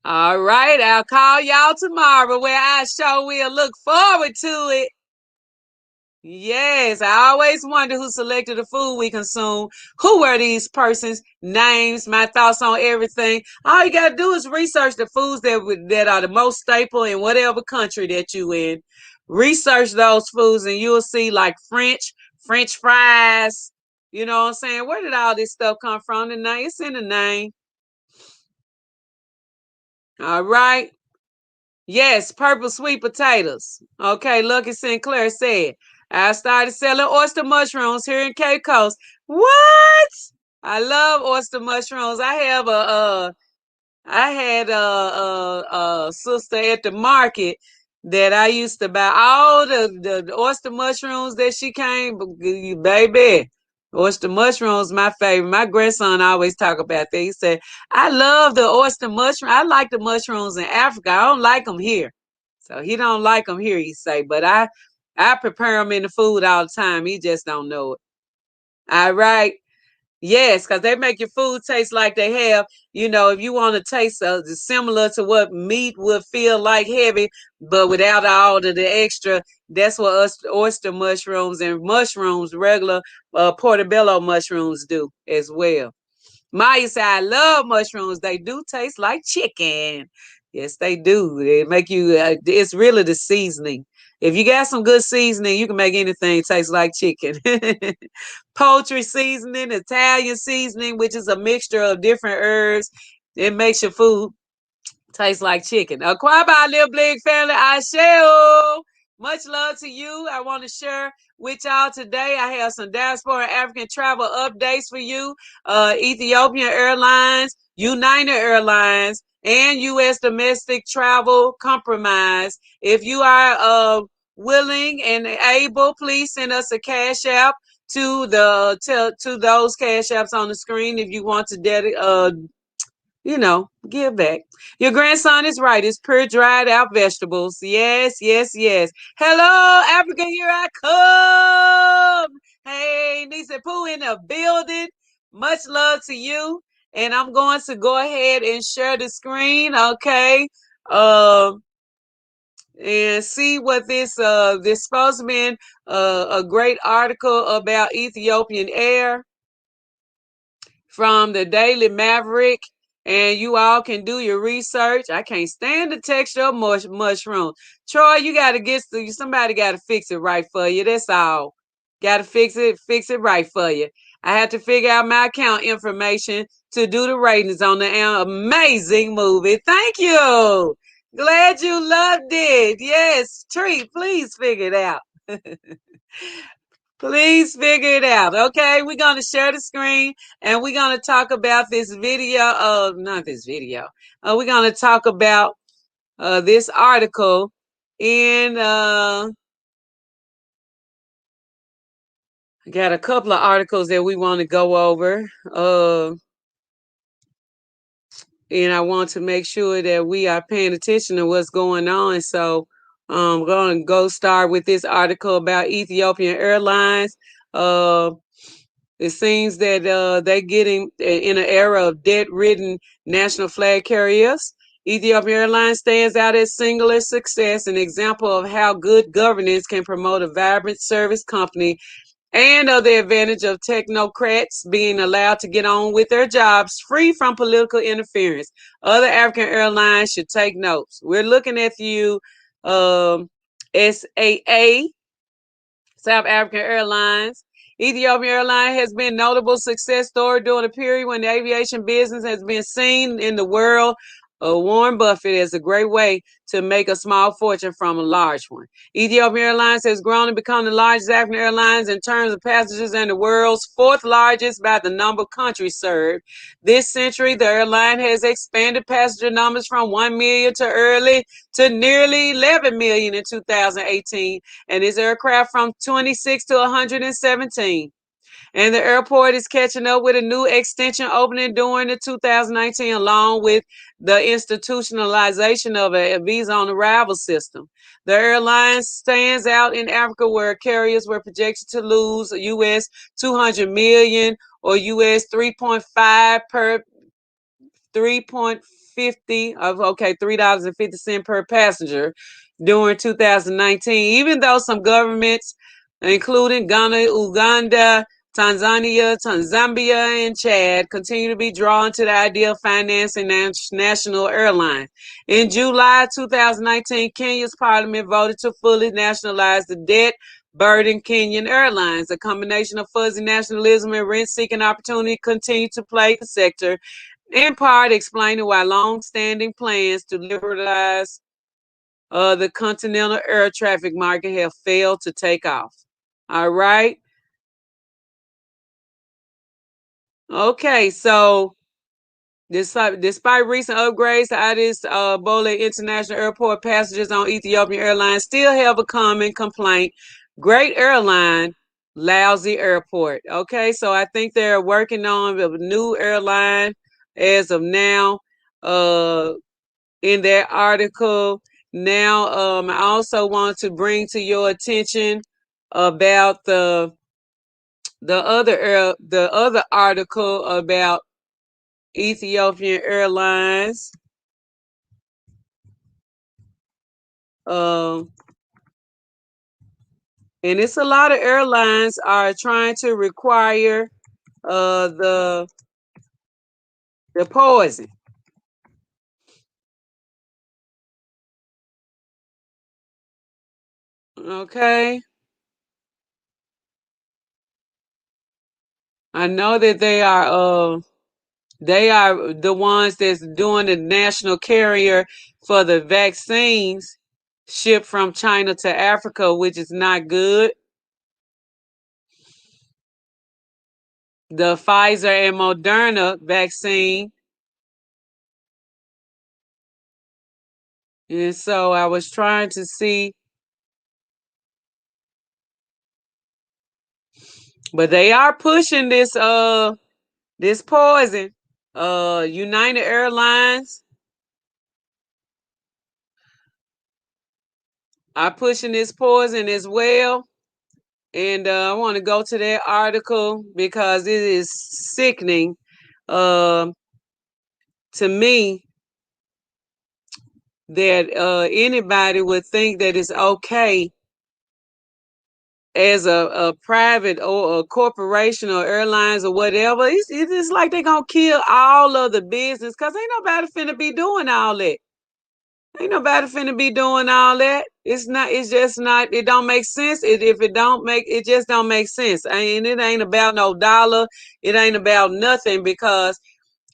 All right, I'll call y'all tomorrow where I sure will look forward to it. Yes, I always wonder who selected the food we consume. Who were these persons? Names, my thoughts on everything. All you gotta do is research the foods that are the most staple in whatever country that you in. Research those foods and you'll see like French fries. You know what I'm saying? Where did all this stuff come from? The name, it's in the name. All right. Yes, purple sweet potatoes. Okay, Lucky Sinclair said, I started selling oyster mushrooms here in Cape Coast. What? I love oyster mushrooms. I had a sister at the market that I used to buy all the oyster mushrooms that she came, baby. Oyster mushrooms, my favorite. My grandson always talk about that. He said, I love the oyster mushroom. I like the mushrooms in Africa. I don't like them here. So he don't like them here, he say. But I prepare them in the food all the time. He just don't know it. All right. Yes, because they make your food taste like they have. You know, if you want to taste similar to what meat would feel like heavy, but without all of the extra, that's what us oyster mushrooms and mushrooms, regular portobello mushrooms do as well. Maya said, I love mushrooms. They do taste like chicken. Yes, they do. They make you, it's really the seasoning. If you got some good seasoning, you can make anything taste like chicken. Poultry seasoning, Italian seasoning, which is a mixture of different herbs. It makes your food tastes like chicken. Acquired by Little Big Family, I share. Much love to you. I want to share with y'all today. I have some Diaspora African travel updates for you. Ethiopian Airlines, United Airlines, and U.S. domestic travel compromise. If you are willing and able, please send us a cash app to those cash apps on the screen if you want to give back. Your grandson is right. It's pure dried out vegetables. Yes, yes, yes. Hello, Africa, here I come. Hey, Nisa Pooh in the building. Much love to you. And I'm going to go ahead and share the screen, okay? And see what this supposed to be a great article about Ethiopian Air from the Daily Maverick, and you all can do your research. I can't stand the texture of mushroom. Troy, you got to somebody got to fix it right for you. That's all. Got to fix it right for you. I had to figure out my account information to do the ratings on the amazing movie. Thank you. Glad you loved it. Yes, Tree, please figure it out. Please figure it out. Okay, we're going to share the screen and we're going to talk about this video. Not this video. We're going to talk about this article in. I got a couple of articles that we want to go over. And I want to make sure that we are paying attention to what's going on. So I'm going to go start with this article about Ethiopian Airlines. It seems that they're getting in an era of debt-ridden national flag carriers. Ethiopian Airlines stands out as singular success, an example of how good governance can promote a vibrant service company and of the advantage of technocrats being allowed to get on with their jobs free from political interference. Other African airlines should take notes. We're looking at you, SAA, South African Airlines. Ethiopian Airlines has been a notable success story during a period when the aviation business has been seen in the world Warren Buffett as a great way to make a small fortune from a large one. Ethiopian Airlines has grown and become the largest African airlines in terms of passengers and the world's fourth largest by the number of countries served. This century, the airline has expanded passenger numbers from 1 million to nearly 11 million in 2018, and its aircraft from 26 to 117. And the airport is catching up with a new extension opening during the 2019, along with the institutionalization of a visa on arrival system. The airline stands out in Africa, where carriers were projected to lose US 200 million or US 3.5 per 3.50 of $3.50 per passenger during 2019, even though some governments, including Ghana, Uganda, Tanzania, Zambia, and Chad, continue to be drawn to the idea of financing national airline. In July 2019, Kenya's parliament voted to fully nationalize the debt burdened Kenyan Airlines. A combination of fuzzy nationalism and rent-seeking opportunity continue to plague the sector, in part explaining why long-standing plans to liberalize the continental air traffic market have failed to take off. All right. Okay, so despite recent upgrades to Addis Ababa International Airport, passengers on Ethiopian Airlines still have a common complaint: great airline, lousy airport. Okay, so I think they're working on a new airline as of now. In that article, now I also want to bring to your attention about the other article about Ethiopian Airlines. And it's a lot of airlines are trying to require the poison. Okay. I know that they are the ones that's doing the national carrier for the vaccines shipped from China to Africa, which is not good. The Pfizer and Moderna vaccine. And so I was trying to see, but they are pushing this poison. United Airlines are pushing this poison as well. And I want to go to that article because it is sickening to me that anybody would think that it's okay as a private or a corporation or airlines or whatever. It's like they're going to kill all of the business because ain't nobody finna be doing all that. Ain't nobody finna be doing all that. It's just not, it don't make sense. If it don't make, it just don't make sense. And it ain't about no dollar. It ain't about nothing, because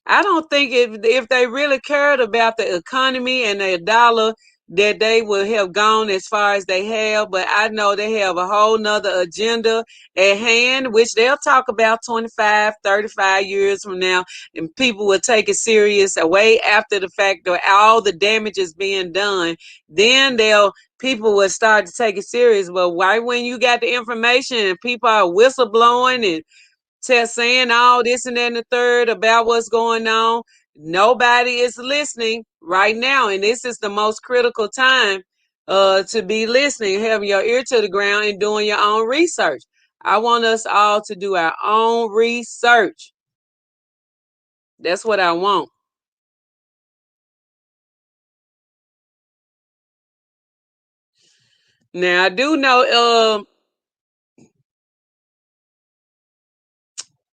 I don't think if they really cared about the economy and the dollar, that they would have gone as far as they have. But I know they have a whole nother agenda at hand, which they'll talk about 25, 35 years from now, and people will take it serious way after the fact that all the damage is being done. Then people will start to take it serious. But why, when you got the information and people are whistleblowing and saying all this and that and the third about what's going on, nobody is listening right now. And this is the most critical time to be listening, having your ear to the ground and doing your own research. I want us all to do our own research. That's what I want. Now, I do know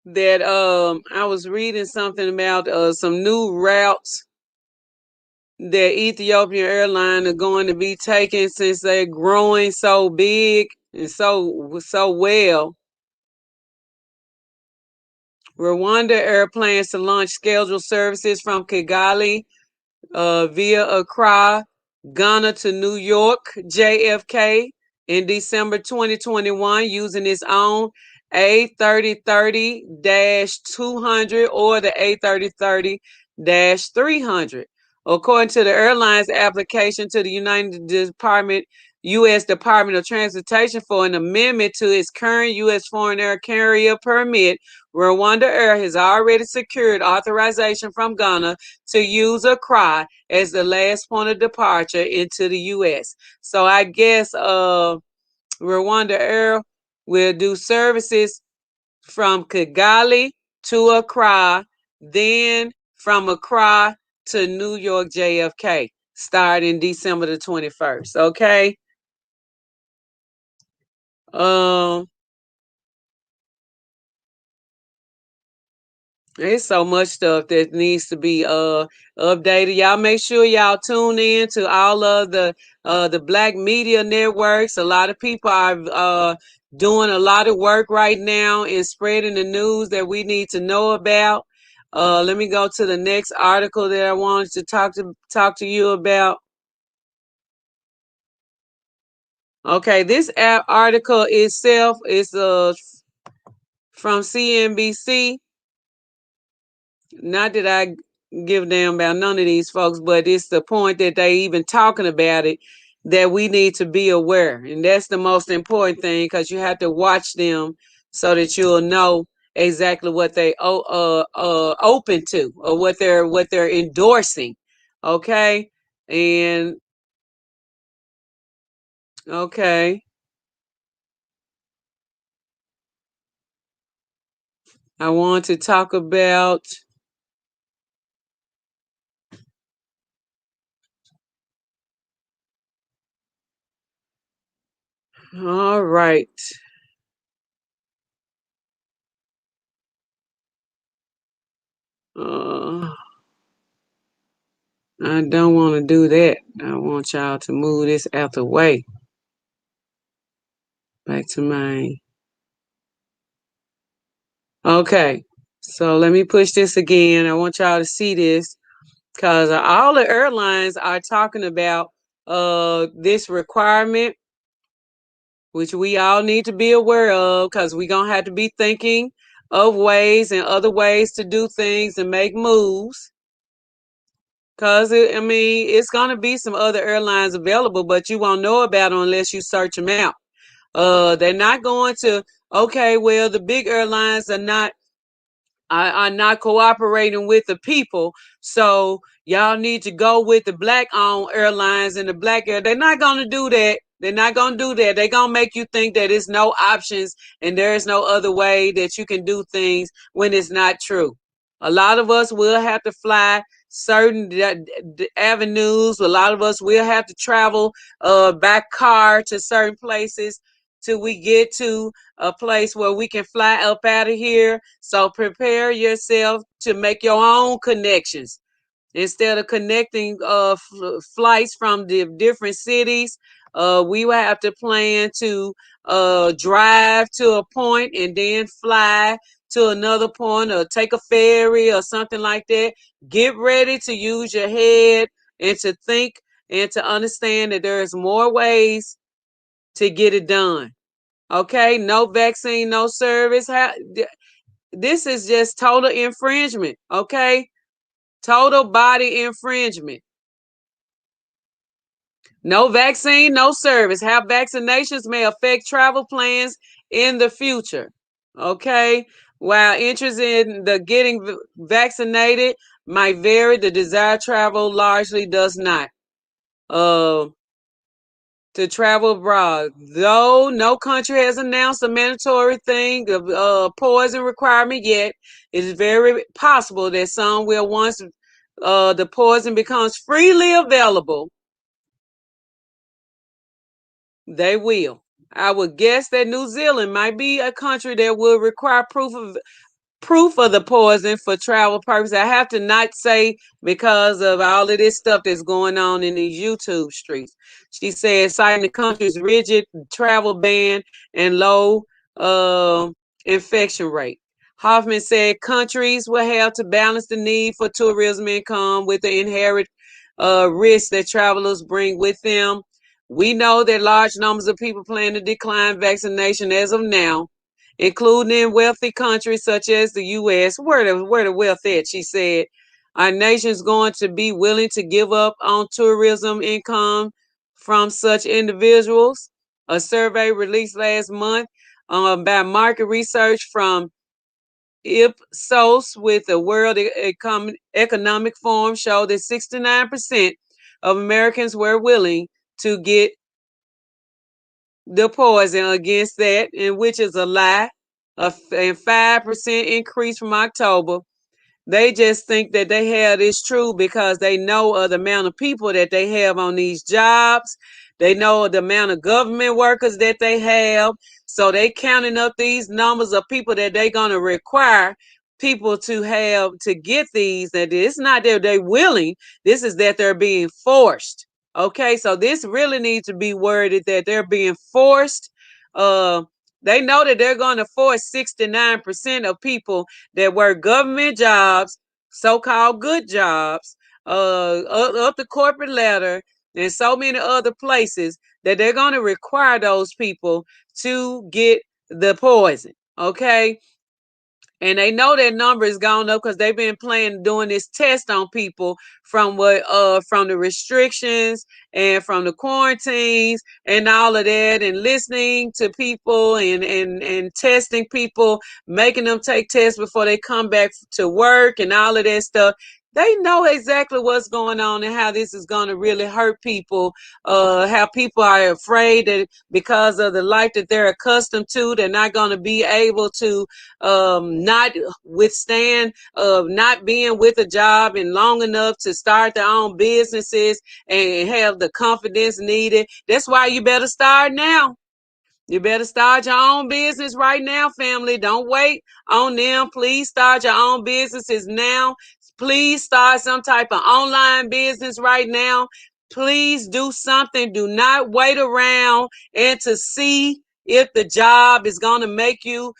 that I was reading something about some new routes that Ethiopian Airlines are going to be taking, since they're growing so big and so well. Rwanda Air plans to launch scheduled services from Kigali via Accra, Ghana to New York, JFK in December 2021 using its own A3030-200 or the A3030-300. According to the airline's application to the U.S. Department of Transportation for an amendment to its current U.S. foreign air carrier permit, Rwanda Air has already secured authorization from Ghana to use Accra as the last point of departure into the U.S. So I guess Rwanda Air will do services from Kigali to Accra, then from Accra to New York JFK, starting December the 21st. Okay. There's so much stuff that needs to be updated. Y'all make sure y'all tune in to all of the black media networks. A lot of people are doing a lot of work right now in spreading the news that we need to know about. Let me go to the next article that I wanted to talk to you about. Okay, this article itself is from CNBC. Not that I give a damn about none of these folks, but it's the point that they even talking about it, that we need to be aware. And that's the most important thing, because you have to watch them so that you'll know exactly what they open to, or what they're endorsing. Okay. And okay. I want to talk about all right. I don't want to do that. I want y'all to move this out the way. Back to my. Okay. So let me push this again. I want y'all to see this, because all the airlines are talking about this requirement, which we all need to be aware of, because we're going to have to be thinking of ways and other ways to do things and make moves. Because, it's going to be some other airlines available, but you won't know about them unless you search them out. They're not going to, okay, well, the big airlines are not cooperating with the people, so y'all need to go with the black-owned airlines and the black air. They're not going to do that. They're not going to do that. They're going to make you think that there's no options and there's no other way that you can do things, when it's not true. A lot of us will have to fly certain avenues. A lot of us will have to travel by car to certain places till we get to a place where we can fly up out of here. So prepare yourself to make your own connections. Instead of connecting flights from the different cities, we will have to plan to drive to a point and then fly to another point, or take a ferry or something like that. Get ready to use your head and to think and to understand that there's more ways to get it done. Okay, no vaccine, no service. This is just total infringement. Okay, total body infringement. No vaccine, no service. How vaccinations may affect travel plans in the future. Okay, while interest in the getting vaccinated might vary, the desired travel largely does not. To travel abroad. Though no country has announced a mandatory thing of poison requirement yet, it is very possible that some will, once the poison becomes freely available, they will. I would guess that New Zealand might be a country that will require proof of the poison for travel purposes. I have to not say, because of all of this stuff that's going on in these YouTube streets. She said, citing the country's rigid travel ban and low infection rate. Hoffman said countries will have to balance the need for tourism income with the inherent risks that travelers bring with them. We know that large numbers of people plan to decline vaccination as of now, including in wealthy countries such as the U.S. Where the wealth at, she said. Our nation's going to be willing to give up on tourism income from such individuals. A survey released last month by market research from Ipsos with the World Economic Forum showed that 69% of Americans were willing to get the poison against that, and which is a lie, and 5% increase from October. They just think that they have this true because they know of the amount of people that they have on these jobs. They know the amount of government workers that they have. So they counting up these numbers of people that they're going to require people to have to get these. That it's not that they're willing. This is that they're being forced. Okay, so this really needs to be worded that they're being forced. They know that they're going to force 69% of people that work government jobs, so-called good jobs, up the corporate ladder, and so many other places that they're going to require those people to get the poison. Okay. And they know that number is gone up because they've been doing this test on people from from the restrictions and from the quarantines and all of that, and listening to people and testing people, making them take tests before they come back to work and all of that stuff. They know exactly what's going on and how this is going to really hurt people, how people are afraid that because of the life that they're accustomed to, they're not going to be able to not withstand not being with a job and long enough to start their own businesses and have the confidence needed. That's why you better start now. You better start your own business right now, family. Don't wait on them. Please start your own businesses now. Please start some type of online business right now. Please do something. Do not wait around and to see if the job is going to make you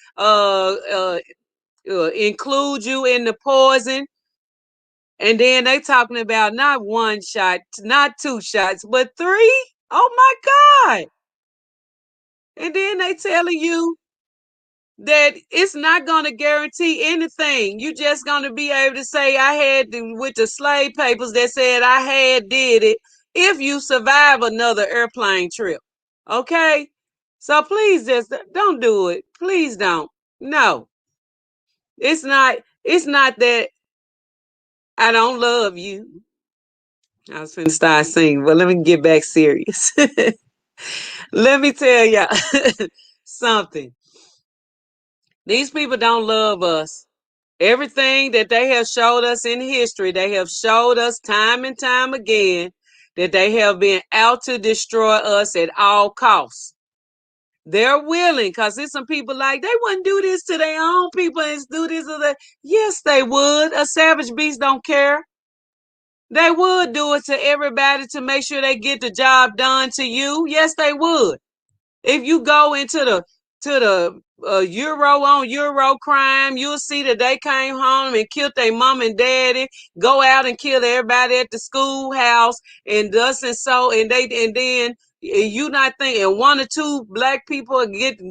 include you in the poison. And then they talking about not one shot, not two shots, but 3. Oh my God. And then they telling you that it's not going to guarantee anything. You just going to be able to say, I had with the slave papers that said I had did it if you survive another airplane trip. Okay? So please just don't do it. Please don't. No. It's not that I don't love you. I was finna start singing, but let me get back serious. Let me tell y'all something. These people don't love us. Everything that they have showed us in history, they have showed us time and time again that they have been out to destroy us at all costs. They're willing, because there's some people like, they wouldn't do this to their own people and do this or that. Yes, they would. A savage beast don't care. They would do it to everybody to make sure they get the job done to you. Yes, they would. If you go into the Euro on Euro crime, you'll see that they came home and killed their mom and daddy, go out and kill everybody at the schoolhouse, and thus and so, and then you not thinking one or two black people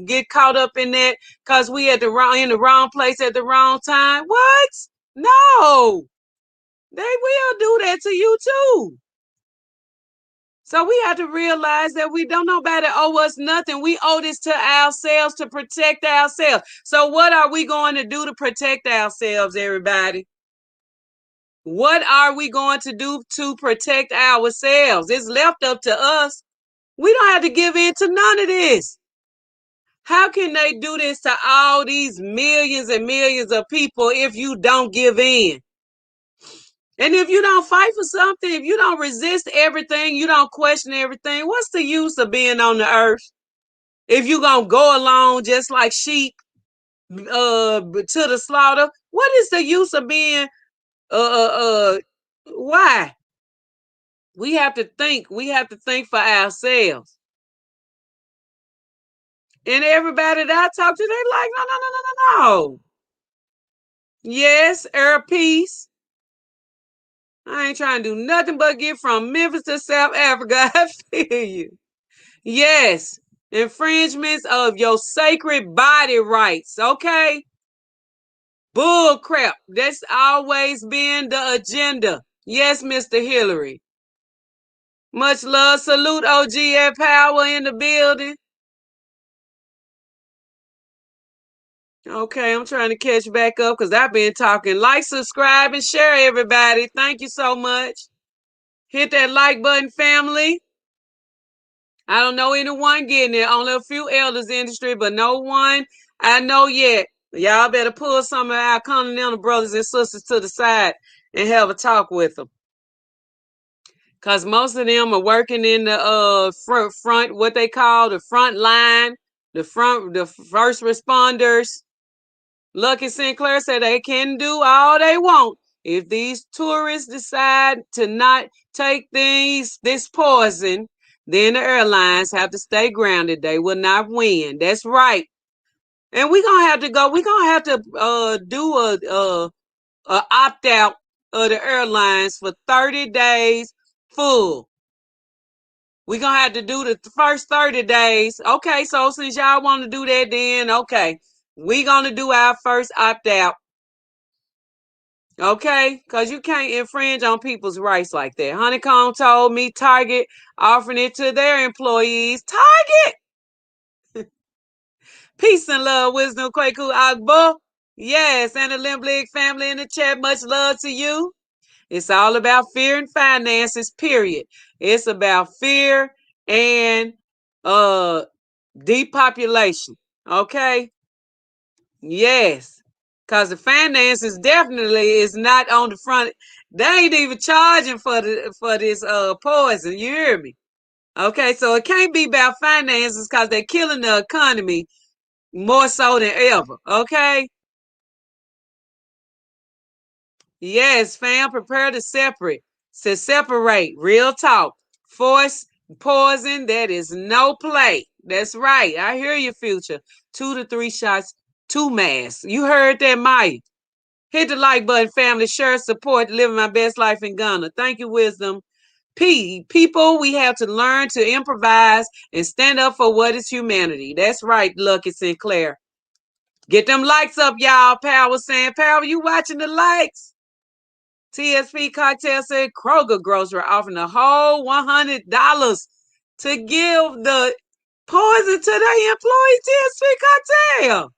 get caught up in that because we in the wrong place at the wrong time. What? No. They will do that to you too. So we have to realize that we don't nobody owe us nothing. We owe this to ourselves to protect ourselves. So what are we going to do to protect ourselves, everybody? What are we going to do to protect ourselves? It's left up to us. We don't have to give in to none of this. How can they do this to all these millions and millions of people if you don't give in? And if you don't fight for something, if you don't resist everything, you don't question everything, what's the use of being on the earth? If you're going to go along just like sheep to the slaughter, what is the use of being, why? We have to think. We have to think for ourselves. And everybody that I talk to, they like, no, no, no, no, no, no. Yes, peace. I ain't trying to do nothing but get from Memphis to South Africa. I feel you. Yes. Infringements of your sacred body rights. Okay. Bull crap. That's always been the agenda. Yes, Mr. Hillary. Much love. Salute OG at Power in the building. Okay, I'm trying to catch back up because I've been talking. Like, subscribe, and share, everybody. Thank you so much. Hit that like button, family. I don't know anyone getting it. Only a few elders in the industry, but no one I know yet. Y'all better pull some of our continental brothers and sisters to the side and have a talk with them. Cause most of them are working in the front, what they call the front line, the first responders. Lucky Sinclair said they can do all they want. If these tourists decide to not take this poison, then the airlines have to stay grounded. They will not win. That's right. And we're gonna have to go. We're gonna have to do a opt out of the airlines for 30 days full. We're gonna have to do the first 30 days. Okay, so since y'all want to do that, then okay. We're gonna do our first opt out. Okay, because you can't infringe on people's rights like that. Honeycomb told me Target offering it to their employees. Target! Peace and love, wisdom, Kwaku Agbo. Yes, and the Limblick family in the chat, much love to you. It's all about fear and finances, period. It's about fear and depopulation. Okay? Yes. Because the finances definitely is not on the front. They ain't even charging for this poison. You hear me? Okay, so it can't be about finances because they're killing the economy more so than ever. Okay? Yes, fam, prepare to separate. Real talk. Force poison, that is no play. That's right. I hear you, Future. 2 to 3 shots, 2 masks. You heard that, Maya. Hit the like button, family. Share, support, living my best life in Ghana. Thank you, Wisdom. People, we have to learn to improvise and stand up for what is humanity. That's right, Lucky Sinclair. Get them likes up, y'all. Power saying, Power, you watching the likes? TSP Cartel said Kroger Grocery offering a whole $100 to give the poison to their employees. TSP Cartel.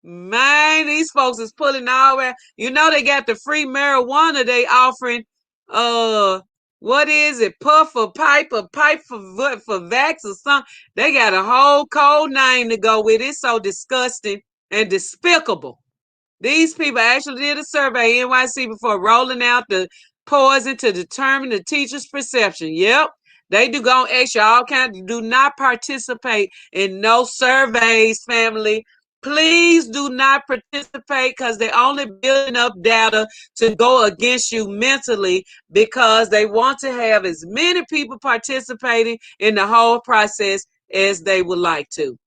Man, these folks is pulling all around. You know they got the free marijuana they offering. What is it? Puff or pipe or pipe for vax or something. They got a whole code name to go with it. It's so disgusting and despicable. These people actually did a survey in NYC before rolling out the poison to determine the teacher's perception. Yep. They do go extra all kinds. Do not participate in no surveys, family. Please do not participate because they're only building up data to go against you mentally because they want to have as many people participating in the whole process as they would like to.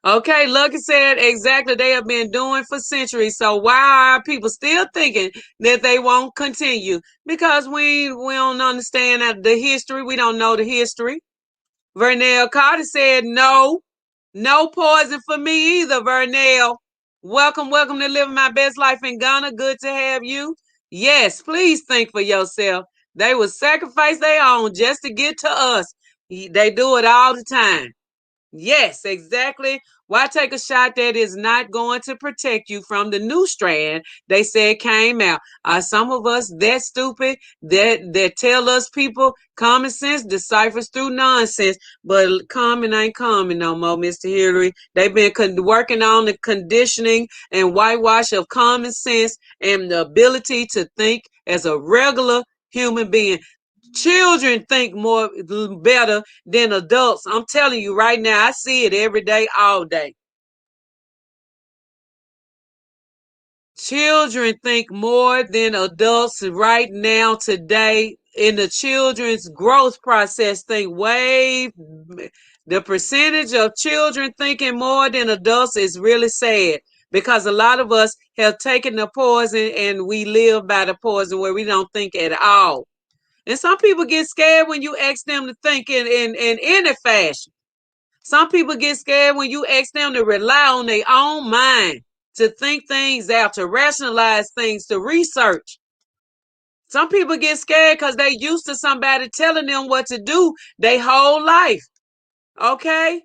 Okay, Lucky said exactly they have been doing for centuries. So why are people still thinking that they won't continue? Because we don't understand the history. We don't know the history. Vernell Carter said no poison for me either, Vernell. Welcome to living my best life in Ghana. Good to have you. Yes, please think for yourself. They will sacrifice their own just to get to us. They do it all the time. Yes, exactly. Why take a shot that is not going to protect you from the new strand they said came out? Are some of us that stupid that tell us people common sense deciphers through nonsense? But common ain't common no more, Mr. Hillary. They've been working on the conditioning and whitewash of common sense and the ability to think as a regular human being. Children think more better than adults. I'm telling you right now, I see it every day, all day. Children think more than adults right now, today, in the children's growth process. The percentage of children thinking more than adults is really sad. because a lot of us have taken the poison and we live by the poison where we don't think at all. And some people get scared when you ask them to think in any fashion. Some people get scared when you ask them to rely on their own mind, to think things out, to rationalize things, to research. Some people get scared because they used to somebody telling them what to do their whole life. Okay?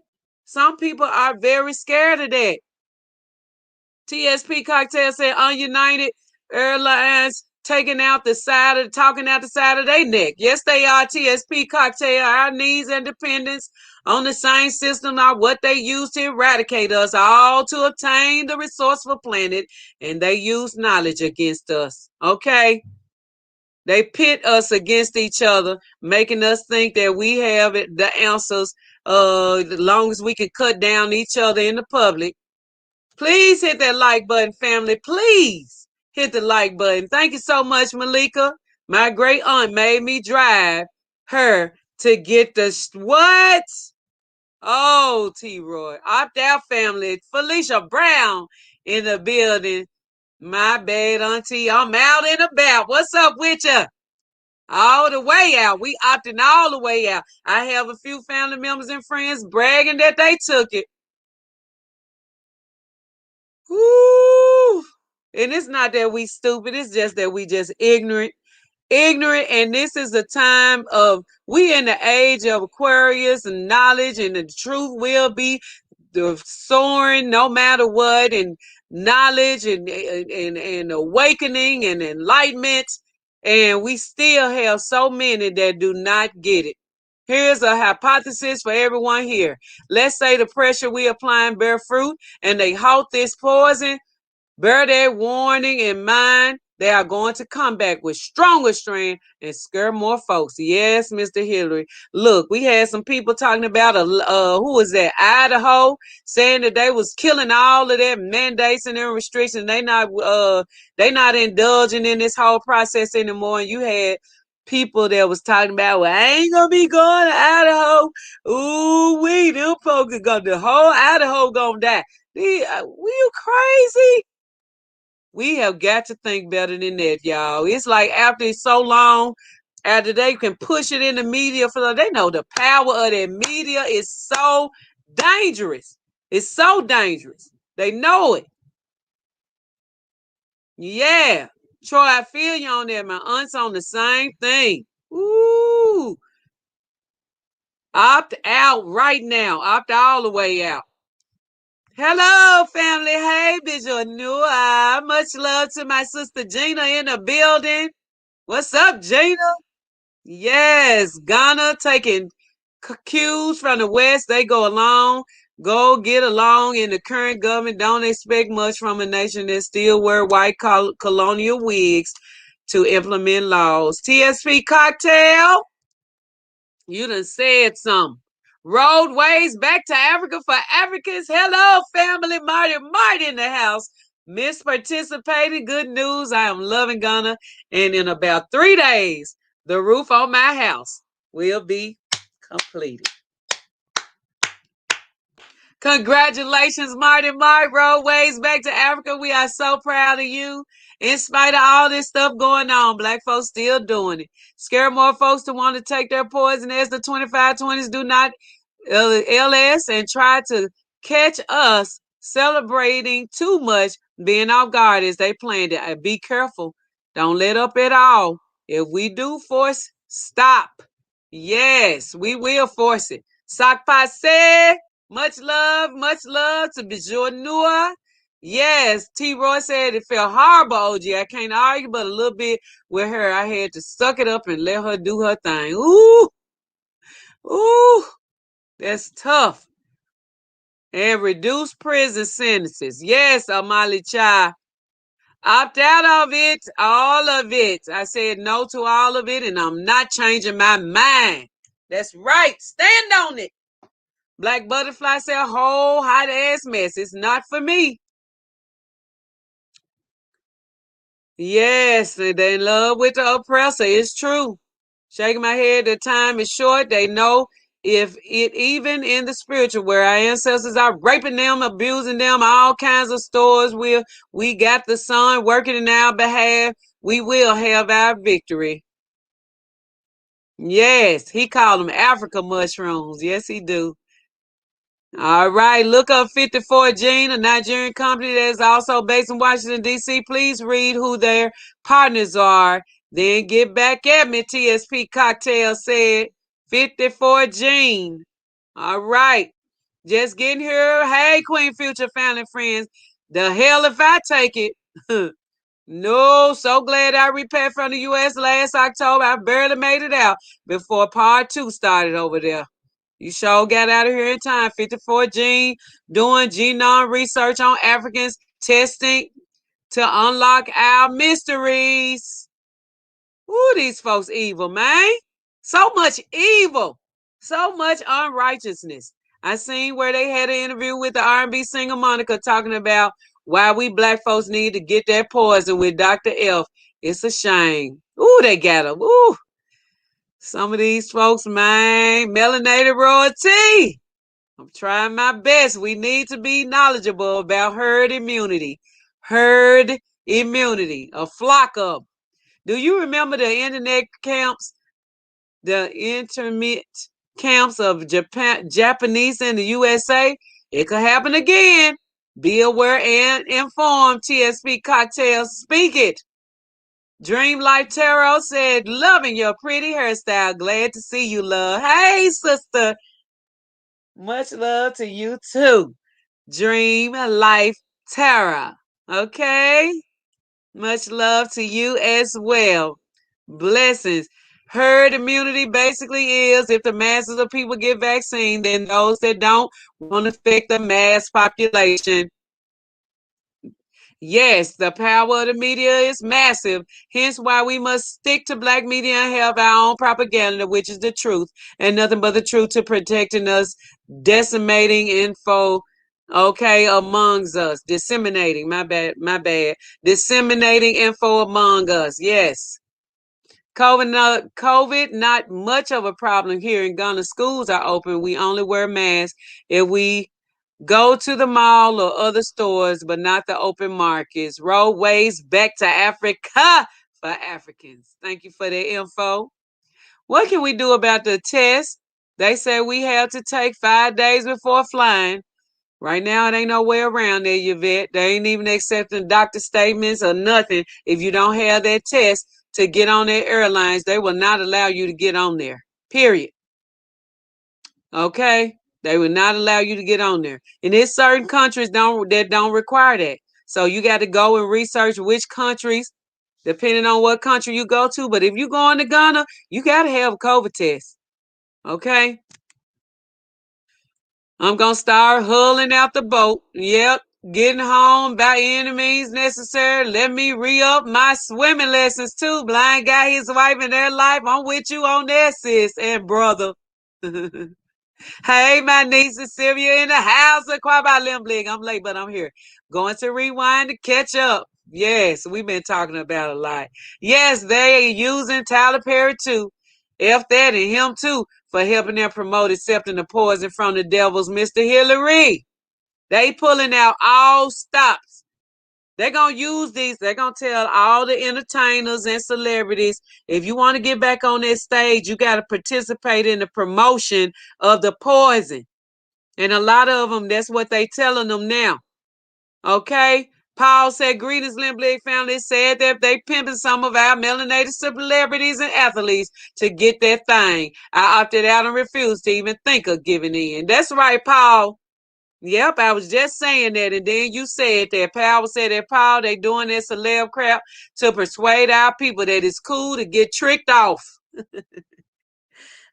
Some people are very scared of that. TSP Cocktail said United Airlines talking out the side of their neck. Yes, they are. TSP Cocktail. Our needs and dependence on the same system are what they use to eradicate us, all to obtain the resourceful planet, and they use knowledge against us. Okay? They pit us against each other, making us think that we have the answers as long as we can cut down each other in the public. Please hit that like button, family. Please hit the like button. Thank you so much, Malika. My great aunt made me drive her to get the what? Oh, T-Roy. Opt out, family. Felicia Brown in the building. My bad, auntie. I'm out and about. What's up with you? All the way out. We opting all the way out. I have a few family members and friends bragging that they took it. Woo! And it's not that we stupid. It's just that we just ignorant. And this is the time of, we in the age of Aquarius and knowledge, and the truth will be the soaring no matter what, and knowledge and awakening and enlightenment. And we still have so many that do not get it. Here's a hypothesis for everyone here. Let's say the pressure we applying bear fruit and they halt this poison. Bear that warning in mind. They are going to come back with stronger strain and scare more folks. Yes, Mr. Hillary. Look, we had some people talking about who was that? Idaho, saying that they was killing all of their mandates and their restrictions. They not indulging in this whole process anymore. And you had people that was talking about, well, I ain't gonna be going to Idaho. Ooh, them folks the whole Idaho gonna die. You crazy? We have got to think better than that, y'all. It's like after it's so long, after they can push it in the media, they know the power of that media is so dangerous. It's so dangerous. They know it. Yeah. Troy, I feel you on that. My aunt's on the same thing. Ooh. Opt out right now. Opt all the way out. Hello, family. Hey, Bijou. Much love to my sister Gina in the building. What's up, Gina? Yes, Ghana taking cues from the West. They go get along in the current government. Don't expect much from a nation that still wear white colonial wigs to implement laws. TSP Cocktail, you done said something. Roadways back to Africa for Africans. Hello, family. Marty in the house. Miss participating. Good news. I am loving Ghana. And in about 3 days, the roof on my house will be completed. Congratulations, Marty. Roadways back to Africa. We are so proud of you. In spite of all this stuff going on, Black folks still doing it. Scare more folks to want to take their poison as the 2520s do not LS and try to catch us celebrating too much, being off guard as they planned it. Be careful. Don't let up at all. If we do force, stop. Yes, we will force it. Sakpase, much love to Bijou Noah. Yes, T-Roy said it felt horrible, OG. I can't argue, but a little bit with her. I had to suck it up and let her do her thing. Ooh, that's tough. And reduce prison sentences. Yes, Amali Cha. Opt out of it, all of it. I said no to all of it, and I'm not changing my mind. That's right. Stand on it. Black Butterfly said a whole hot ass mess. It's not for me. Yes, they're in love with the oppressor. It's true. Shaking my head, the time is short. They know if it even in the spiritual, where our ancestors are raping them, abusing them, all kinds of stores, we got the sun working in our behalf, we will have our victory. Yes, he called them Africa mushrooms. Yes, he do. All right, look up 54 Gene, a Nigerian company that is also based in Washington, D.C. Please read who their partners are. Then get back at me, TSP Cocktail said. 54 Gene. All right, just getting here. Hey, Queen Future family friends. The hell if I take it. No, so glad I repaid from the U.S. last October. I barely made it out before part 2 started over there. You sure got out of here in time. 54 Gene doing genome research on Africans, testing to unlock our mysteries. Ooh, these folks evil, man. So much evil. So much unrighteousness. I seen where they had an interview with the R&B singer Monica talking about why we black folks need to get that poison with Dr. F. It's a shame. Ooh, they got them. Ooh. Some of these folks, man, melanated royalty. I'm trying my best. We need to be knowledgeable about herd immunity. Herd immunity. A flock of. Do you remember the internet camps, the intermit camps of Japanese in the USA? It could happen again. Be aware and informed. TSP Cocktails, speak it. Dream Life Tarot said, loving your pretty hairstyle. Glad to see you, love. Hey, sister. Much love to you, too. Dream Life Tarot. Okay? Much love to you as well. Blessings. Herd immunity basically is if the masses of people get vaccine, then those that don't won't affect the mass population. Yes, the power of the media is massive. Hence why we must stick to black media and have our own propaganda, which is the truth, and nothing but the truth to protecting us, decimating info, okay, amongst us. Disseminating, my bad. Disseminating info among us. Yes. COVID, not much of a problem here in Ghana. Schools are open. We only wear masks if we go to the mall or other stores, but not the open markets. Roadways back to Africa for Africans. Thank you for the info. What can we do about the test? They say we have to take 5 days before flying. Right now, it ain't no way around there, Yvette. They ain't even accepting doctor statements or nothing. If you don't have that test to get on their airlines, they will not allow you to get on there. Period. Okay? They will not allow you to get on there. And there's certain countries that don't require that. So you got to go and research which countries, depending on what country you go to. But if you go into Ghana, you got to have a COVID test. Okay? I'm going to start hulling out the boat. Yep. Getting home by any means necessary. Let me re-up my swimming lessons too. Blind guy, his wife, and their life. I'm with you on that, sis and brother. Hey, my niece Sylvia in the house. I'm late, but I'm here. Going to rewind to catch up. Yes, we've been talking about a lot. Yes, they are using Tyler Perry too. F that and him too for helping them promote accepting the poison from the devil's Mr. Hillary. They pulling out all stops. They're going to use these. They're going to tell all the entertainers and celebrities, if you want to get back on that stage, you got to participate in the promotion of the poison. And a lot of them, that's what they telling them now. Okay? Paul said, greetings, Limblick family. Said that they pimping some of our melanated celebrities and athletes to get that thing. I opted out and refused to even think of giving in. That's right, Paul. Yep, I was just saying that, and then you said that. Paul said that, Paul, they doing this celeb crap to persuade our people that it's cool to get tricked off.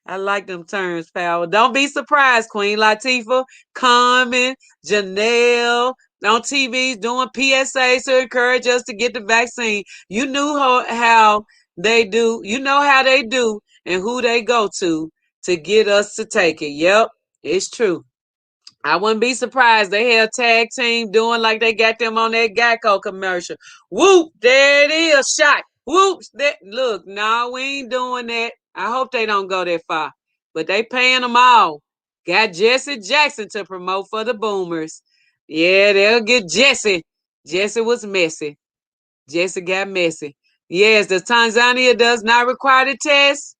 I like them terms, Paul. Don't be surprised, Queen Latifah, Carmen, Janelle, on TV doing PSAs to encourage us to get the vaccine. You knew how they do. You know how they do and who they go to get us to take it. Yep, it's true. I wouldn't be surprised. They had a tag team doing like they got them on that Geico commercial. Whoop, there it is, shot. Whoop, look, no, we ain't doing that. I hope they don't go that far. but they paying them all. Got Jesse Jackson to promote for the Boomers. Yeah, they'll get Jesse. Jesse was messy. Jesse got messy. Yes, the Tanzania does not require the test.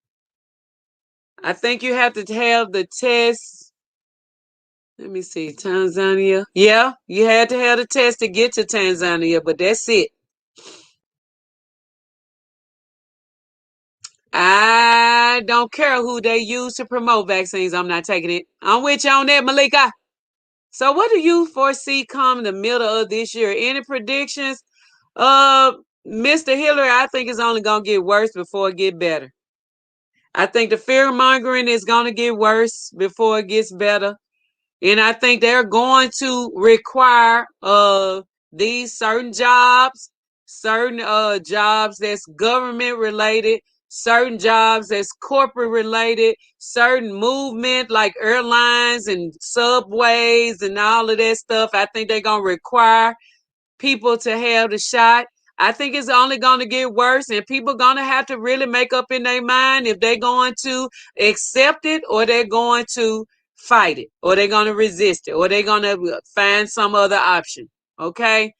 I think you have to have the test. Let me see, Tanzania. Yeah, you had to have the test to get to Tanzania, but that's it. I don't care who they use to promote vaccines. I'm not taking it. I'm with you on that, Malika. So what do you foresee come the middle of this year? Any predictions? Mr. Hillary, I think it's only gonna get worse before it get better. I think the fear mongering is gonna get worse before it gets better. And I think they're going to require these certain jobs that's government related, certain jobs that's corporate related, certain movement like airlines and subways and all of that stuff. I think they're gonna require people to have the shot. I think it's only going to get worse, and people going to have to really make up in their mind if they're going to accept it or they're going to fight it or they're going to resist it or they're going to find some other option. Okay?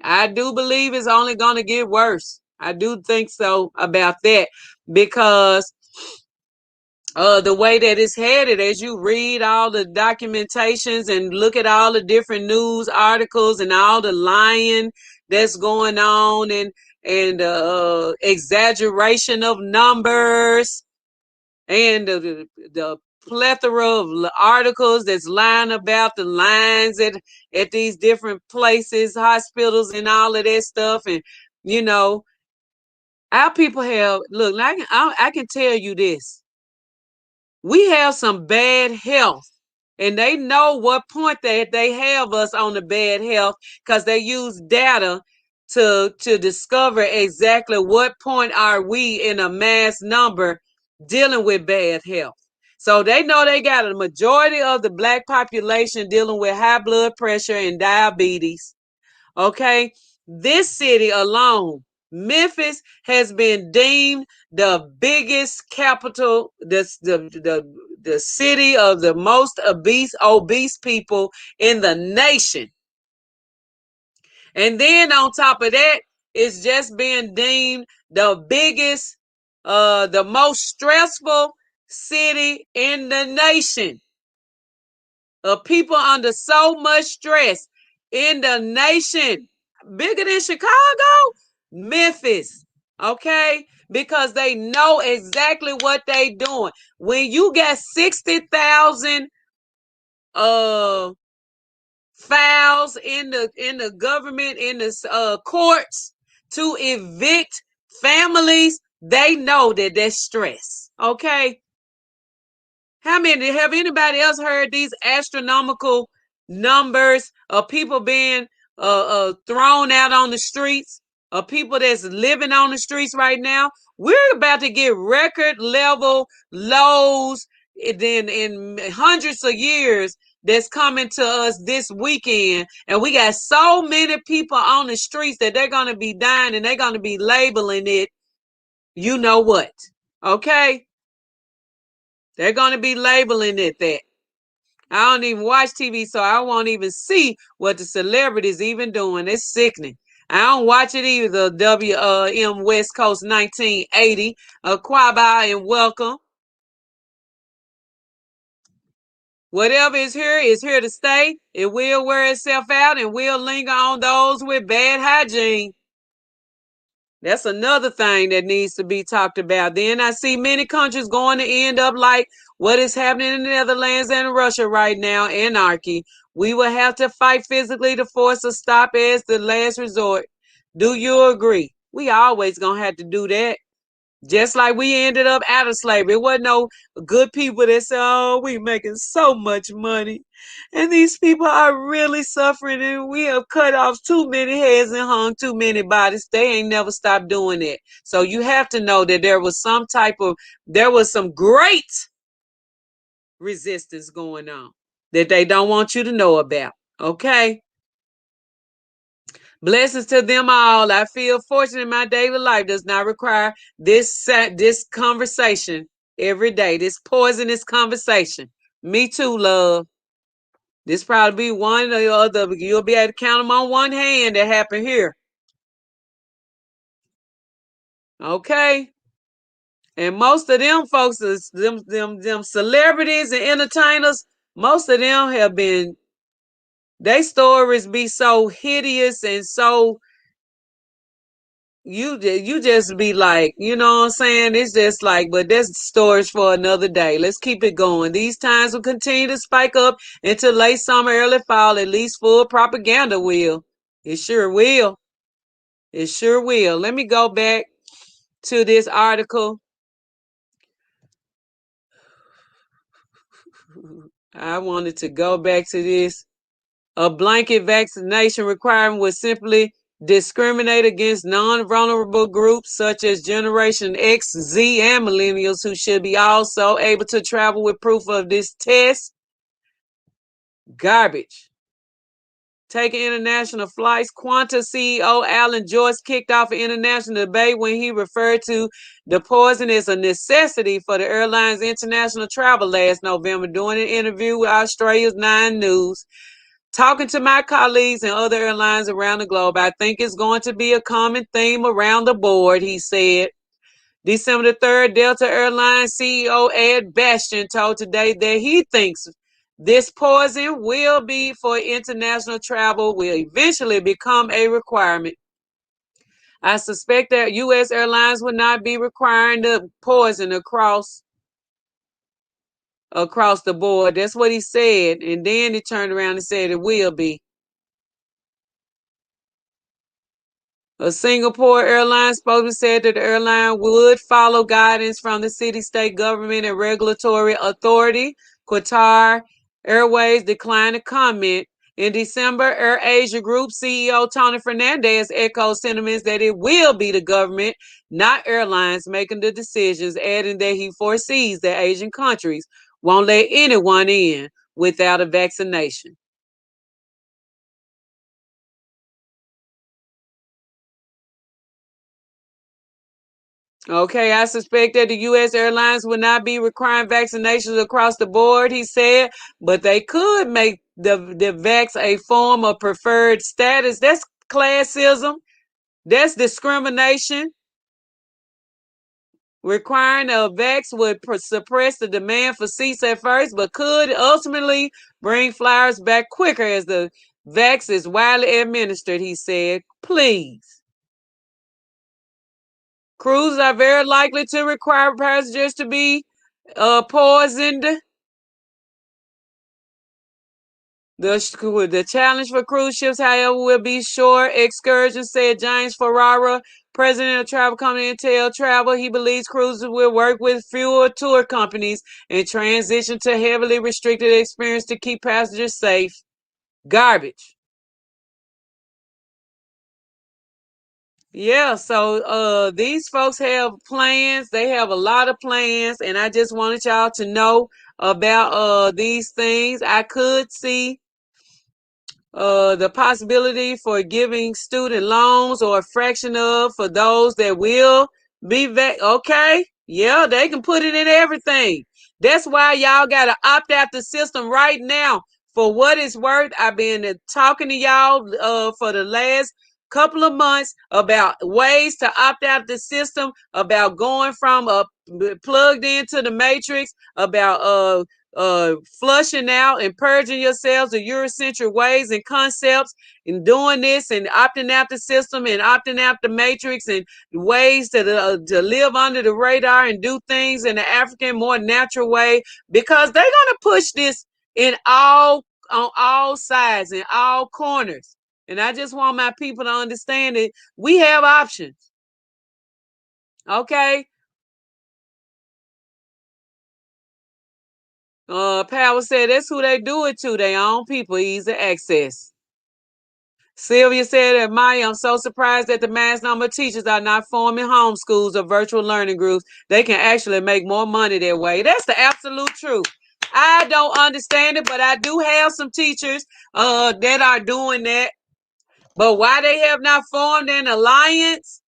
I do believe it's only going to get worse. I do think so about that because the way that it's headed, as you read all the documentations and look at all the different news articles and all the lying that's going on and exaggeration of numbers and the plethora of articles that's lying about the lines at these different places, hospitals and all of that stuff. And, you know, our people have, look, I can tell you this. We have some bad health, and they know what point that they have us on the bad health because they use data to discover exactly what point are we in a mass number dealing with bad health. So they know they got a majority of the black population dealing with high blood pressure and diabetes. Okay, this city alone, Memphis, has been deemed the biggest capital, the city of the most obese people in the nation. And then on top of that, it's just been deemed the biggest, the most stressful city in the nation. Of people under so much stress in the nation, bigger than Chicago, Memphis, okay? Because they know exactly what they doing. When you got 60,000 files in the government, in the courts to evict families, they know that that's stress, okay? Have anybody else heard these astronomical numbers of people being thrown out on the streets, of people that's living on the streets right now? We're about to get record level lows in hundreds of years that's coming to us this weekend. And we got so many people on the streets that they're going to be dying and they're going to be labeling it, you know what, okay? They're going to be labeling it that. I don't even watch TV, so I won't even see what the celebrities even doing. It's sickening. I don't watch it either. WM West Coast 1980. Quabai and welcome. Whatever is here to stay. It will wear itself out and will linger on those with bad hygiene. That's another thing that needs to be talked about. Then I see many countries going to end up like what is happening in the Netherlands and Russia right now, anarchy. We will have to fight physically to force a stop as the last resort. Do you agree? We always gonna have to do that. Just like we ended up out of slavery. It wasn't no good people that said, oh, we making so much money. And these people are really suffering and we have cut off too many heads and hung too many bodies. They ain't never stopped doing that. So you have to know that there was some great resistance going on that they don't want you to know about. Okay? Blessings to them all. I feel fortunate my daily life does not require this conversation every day. This poisonous conversation. Me too, love. This probably be one or the other. You'll be able to count them on one hand that happened here. Okay. And most of them folks is them celebrities and entertainers, most of them have been, their stories be so hideous and so you just be like, you know what I'm saying? It's just like, but that's storage for another day. Let's keep it going. These times will continue to spike up until late summer, early fall. At least full propaganda will. It sure will. It sure will. Let me go back to this article. I wanted to go back to this. A blanket vaccination requirement would simply discriminate against non-vulnerable groups such as Generation X, Z, and millennials who should be also able to travel with proof of this test. Garbage. Taking international flights, Qantas CEO Alan Joyce kicked off an international debate when he referred to the poison as a necessity for the airline's international travel last November during an interview with Australia's Nine News. Talking to my colleagues and other airlines around the globe, I think it's going to be a common theme around the board, he said. December the 3rd, Delta Airlines CEO Ed Bastian told Today that he thinks this poison will be for international travel will eventually become a requirement. I suspect that U.S. airlines will not be requiring the poison across the board. That's what he said. And then he turned around and said it will be. A Singapore Airlines spokesman said that the airline would follow guidance from the city-state government and regulatory authority. Qatar Airways declined to comment. In December, AirAsia Group CEO Tony Fernandez echoed sentiments that it will be the government, not airlines, making the decisions, adding that he foresees that Asian countries won't let anyone in without a vaccination. Okay, I suspect that the U.S. airlines will not be requiring vaccinations across the board, he said, but they could make the vax a form of preferred status. That's classism. That's discrimination. Requiring a vax would suppress the demand for seats at first, but could ultimately bring flyers back quicker as the vax is widely administered, he said. Please. Cruises are very likely to require passengers to be poisoned. The challenge for cruise ships, however, will be short excursions, said James Ferrara, president of travel company Intel Travel. He believes cruises will work with fewer tour companies and transition to heavily restricted experience to keep passengers safe. Garbage. Yeah, so these folks have plans. They have a lot of plans, and I just wanted y'all to know about these things. I could see the possibility for giving student loans or a fraction of for those that will be okay. Yeah, they can put it in everything. That's why y'all got to opt out the system right now. For what it's worth, I've been talking to y'all for the last couple of months about ways to opt out the system, about going from plugged into the matrix, about flushing out and purging yourselves of Eurocentric ways and concepts, and doing this and opting out the system and opting out the matrix and ways to live under the radar and do things in the African, more natural way, because they're gonna push this on all sides and all corners. And I just want my people to understand that we have options. Okay. Power said that's who they do it to, their own people, easy access. Sylvia said that I'm so surprised that the mass number of teachers are not forming homeschools or virtual learning groups. They can actually make more money that way. That's the absolute truth. I don't understand it, but I do have some teachers that are doing that. But why they have not formed an alliance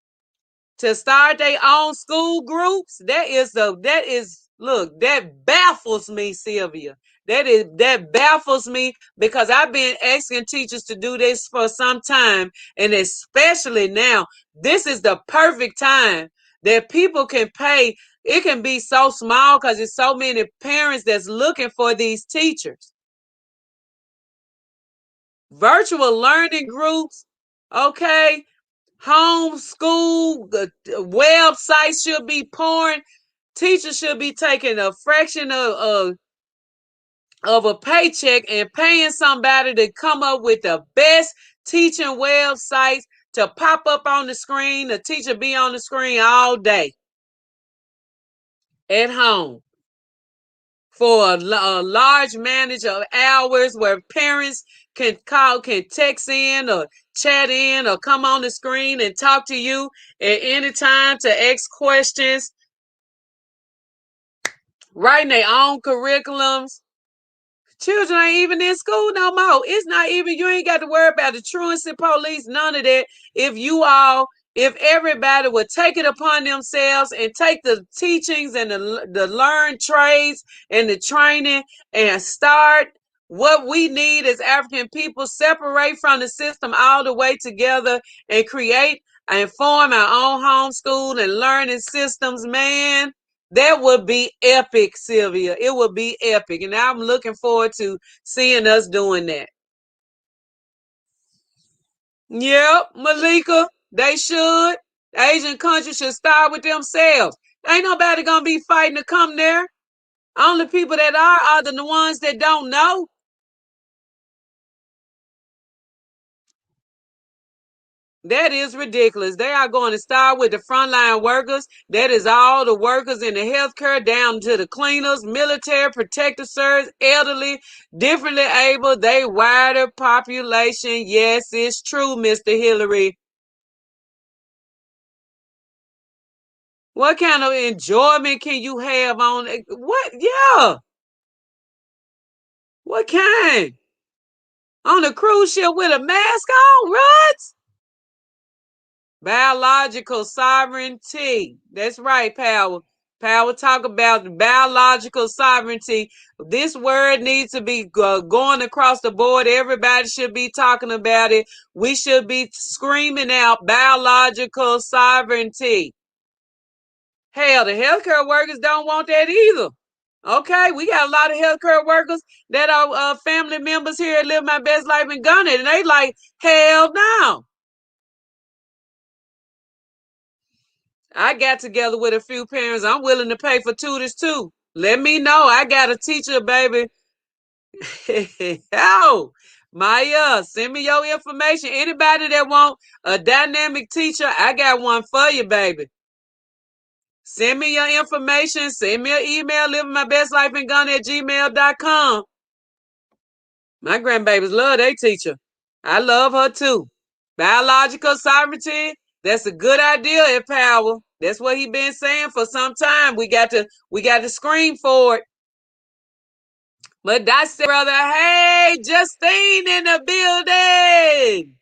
to start their own school groups, that is Look, that baffles me, Sylvia. That baffles me because I've been asking teachers to do this for some time, and especially now, this is the perfect time that people can pay. It can be so small because there's so many parents that's looking for these teachers. Virtual learning groups, okay, homeschool, websites should be pouring. Teachers should be taking a fraction of a paycheck and paying somebody to come up with the best teaching websites to pop up on the screen. The teacher be on the screen all day at home for a large manage of hours where parents can call, can text in or chat in or come on the screen and talk to you at any time to ask questions, writing their own curriculums. Children ain't even in school no more. It's not even, you ain't got to worry about the truancy police, none of that. If everybody would take it upon themselves and take the teachings and the learned trades and the training and start what we need as African people, separate from the system all the way together and create and form our own homeschool and learning systems, man. That would be epic, Sylvia. It would be epic. And I'm looking forward to seeing us doing that. Yep, Malika, they should. Asian countries should start with themselves. Ain't nobody gonna be fighting to come there. Only people that are the ones that don't know. That is ridiculous. They are going to start with the frontline workers. That is all the workers in the healthcare, down to the cleaners, military, protective service, elderly, differently able. They wider population. Yes, it's true, Mr. Hillary. What kind of enjoyment can you have on it? What? Yeah. What kind? On a cruise ship with a mask on? What? Biological sovereignty. That's right, Power. Power, talk about the biological sovereignty. This word needs to be going across the board. Everybody should be talking about it. We should be screaming out biological sovereignty. Hell, the healthcare workers don't want that either. Okay, we got a lot of healthcare workers that are family members here at Live My Best Life in Ghana, and they like, hell no. I got together with a few parents. I'm willing to pay for tutors too. Let me know. I got a teacher, baby. Oh, Maya, send me your information. Anybody that want a dynamic teacher, I got one for you, baby. Send me your information. Send me an email, livingmybestlife@gmail.com. My grandbabies love their teacher. I love her too. Biological sovereignty, that's a good idea at Power. That's what he been saying for some time. We got to scream for it. But that's it, brother. Hey, Justine in the building.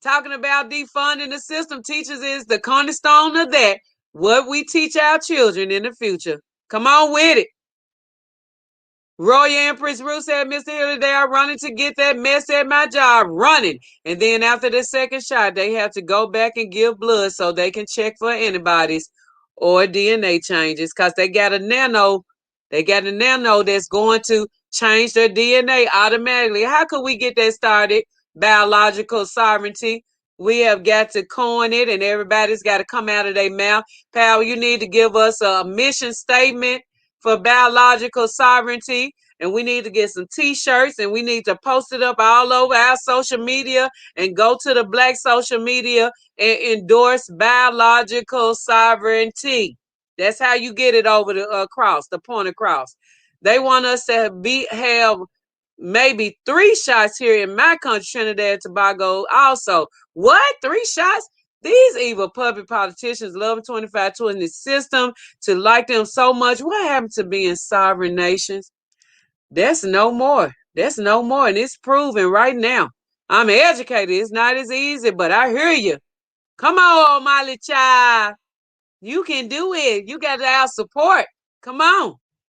Talking about defunding the system. Teachers is the cornerstone of that. What we teach our children in the future. Come on with it. Royal Empress Ruth said, Mr. Hillary, they are running to get that mess at my job, running. And then after the second shot, they have to go back and give blood so they can check for antibodies or DNA changes because they got a nano that's going to change their DNA automatically. How could we get that started? Biological sovereignty. We have got to coin it, and everybody's got to come out of their mouth. Pal, you need to give us a mission statement for biological sovereignty, and we need to get some t-shirts, and we need to post it up all over our social media and go to the Black social media and endorse biological sovereignty. That's how you get it over the cross, the point across. They want us to have maybe 3 shots here in my country, Trinidad and Tobago. Also, what? 3 shots? These evil public politicians love 2520 system to like them so much. What happened to being sovereign nations? That's no more. That's no more. And it's proven right now. I'm educated. It's not as easy, but I hear you. Come on, Molly child. You can do it. You got our support. Come on.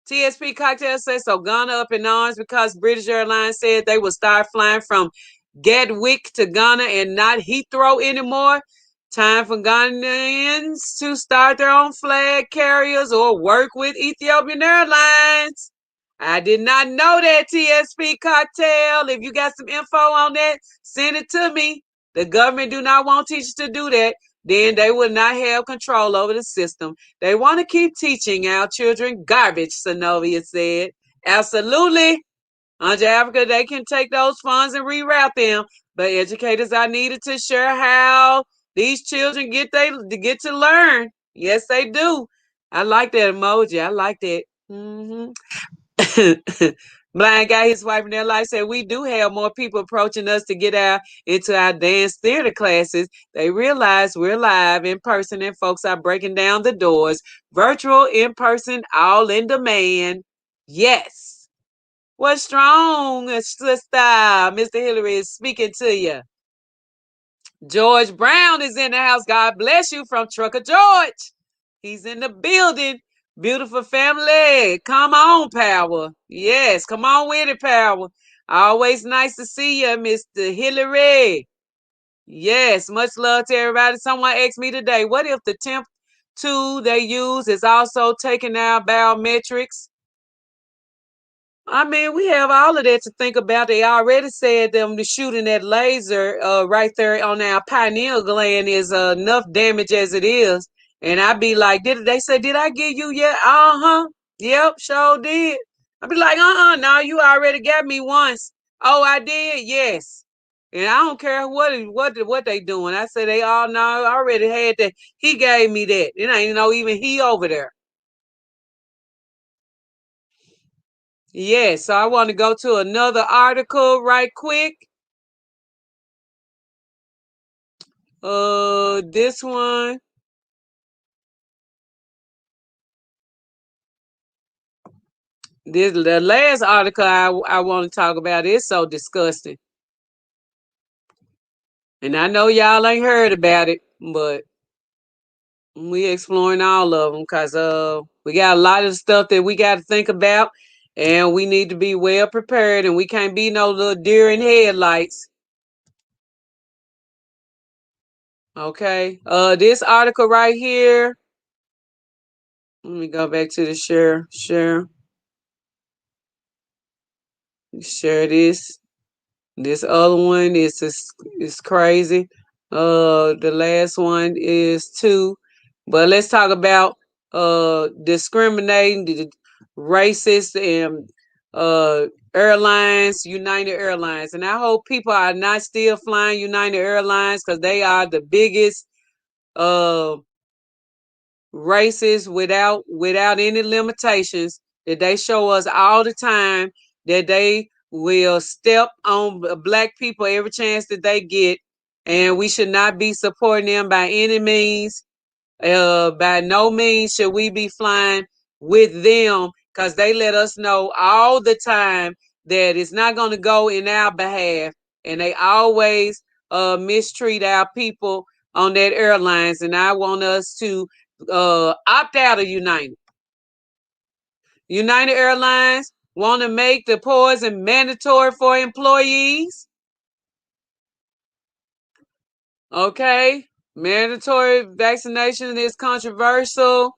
TSP Cocktail says so. Ghana up in arms because British Airlines said they will start flying from Gatwick to Ghana and not Heathrow anymore. Time for Ghanaians to start their own flag carriers or work with Ethiopian Airlines. I did not know that, TSP Cocktail. If you got some info on that, send it to me. The government do not want teachers to do that. Then they will not have control over the system. They want to keep teaching our children garbage, Synovia said. Absolutely. Under Africa, they can take those funds and reroute them. But educators are needed to share how these children get to learn. Yes, they do. I like that emoji. I like that. Blind guy, his wife in their life said, we do have more people approaching us to get into our dance theater classes. They realize we're live in person and folks are breaking down the doors. Virtual, in person, all in demand. Yes. What's strong, sister? Mr. Hillary is speaking to you. George Brown is in the house. God bless you from Trucker George. He's in the building. Beautiful family. Come on, Power. Yes, come on with it, Power. Always nice to see you, Mr. Hillary. Yes, much love to everybody. Someone asked me today, what if the temp tool they use is also taking our biometrics? I mean, we have all of that to think about. They already said them shooting that laser right there on our pineal gland is enough damage as it is. And I'd be like, did I give you yet? Uh-huh. Yep, sure did. I'd be like, no, you already got me once. Oh, I did? Yes. And I don't care what they doing. I said they all know I already had that. He gave me that. It ain't even he over there. Yes, so I want to go to another article right quick. This one. The last article I want to talk about is so disgusting. And I know y'all ain't heard about it, but we exploring all of them because we got a lot of stuff that we got to think about, and we need to be well prepared, and we can't be no little deer in headlights. Okay. This article right here. Let me go back to the share. Share this. This other one is crazy. The last one is two. But let's talk about discriminating, the racist and airlines, United Airlines. And I hope people are not still flying United Airlines because they are the biggest racist without any limitations, that they show us all the time that they will step on black people every chance that they get, and we should not be supporting them by any means. By no means should we be flying with them because they let us know all the time that it's not going to go in our behalf, and they always mistreat our people on that airlines. And I want us to opt out of United. United Airlines want to make the poison mandatory for employees. Okay, mandatory vaccination is controversial.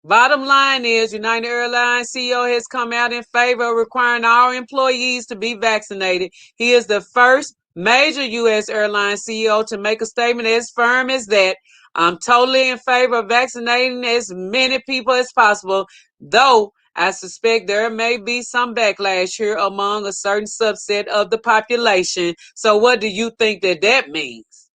Bottom line is United Airlines CEO has come out in favor of requiring all employees to be vaccinated. He is the first major U.S. airline CEO to make a statement as firm as that. I'm totally in favor of vaccinating as many people as possible, though I suspect there may be some backlash here among a certain subset of the population. So what do you think that means?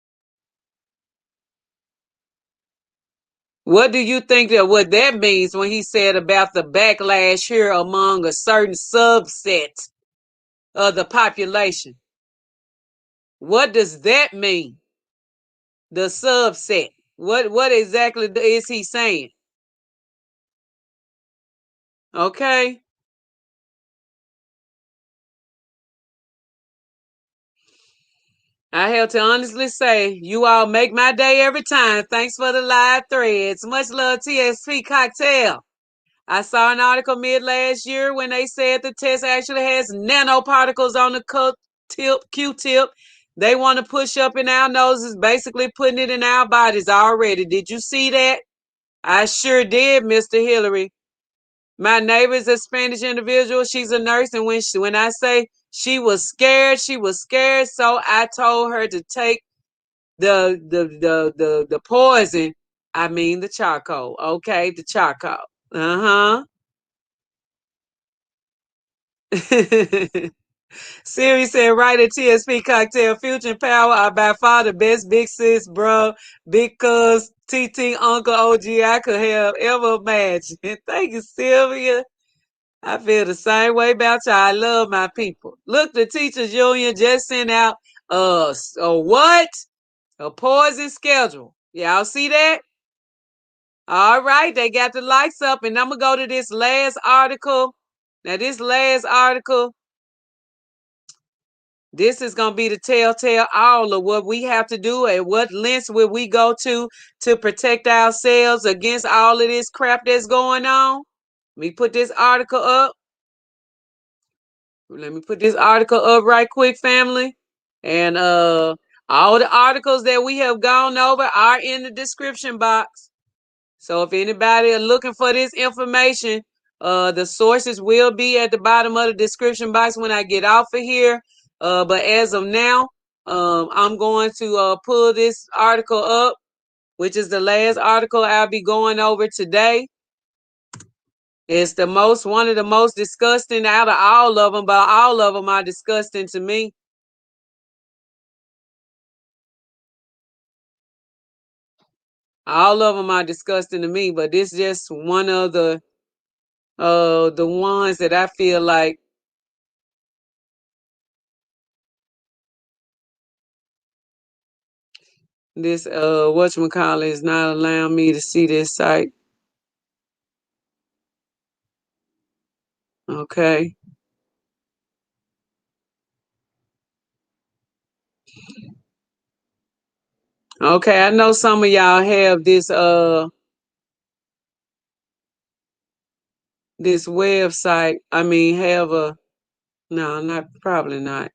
What do you think what that means when he said about the backlash here among a certain subset of the population? What does that mean? The subset. What exactly is he saying? Okay. I have to honestly say, you all make my day every time. Thanks for the live threads. Much love, TSP Cocktail. I saw an article mid last year when they said the test actually has nanoparticles on the Q-tip. They want to push up in our noses, basically putting it in our bodies already. Did you see that? I sure did, Mr. Hillary. My neighbor is a Spanish individual. She's a nurse, and when I say she was scared, she was scared. So I told her to take the poison. I mean the charcoal. Okay, the charcoal. Uh-huh. Siri said, right at TSP Cocktail, Future and Power are by far the best big sis, bro, because TT Uncle OG I could have ever imagined. Thank you, Sylvia. I feel the same way about y'all. I love my people. Look, the Teachers Union just sent out a what? A poison schedule. Y'all see that? All right, they got the lights up, and I'm gonna go to this last article. Now, this last article, this is gonna be the telltale all of what we have to do and what lengths will we go to protect ourselves against all of this crap that's going on. Let me put this article up. Let me put this article up right quick, family. And all the articles that we have gone over are in the description box. So if anybody are looking for this information, the sources will be at the bottom of the description box when I get off of here. But as of now, I'm going to pull this article up, which is the last article I'll be going over today. It's one of the most disgusting out of all of them, but all of them are disgusting to me. All of them are disgusting to me, but this is just one of the ones that I feel like this whatchamacallit is not allowing me to see this site. Okay. Okay, I know some of y'all have this this website. I mean have a no, not probably not.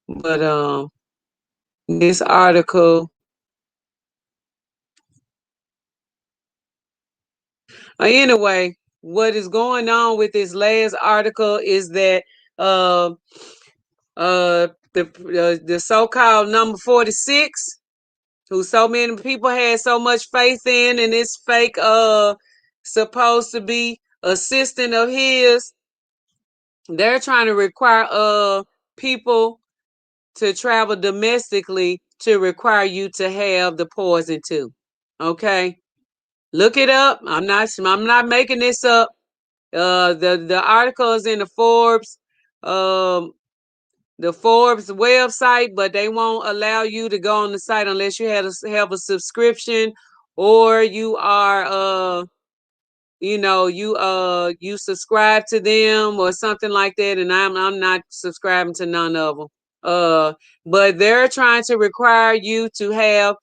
But this article. Anyway, what is going on with this last article is that the so-called number 46, who so many people had so much faith in, and this fake supposed to be assistant of his, they're trying to require people to travel domestically to require you to have the poison too. Okay, look it up. I'm not making this up. The article is in the Forbes website, but they won't allow you to go on the site unless you have a subscription, or you are you subscribe to them or something like that. And I'm not subscribing to none of them. But they're trying to require you to have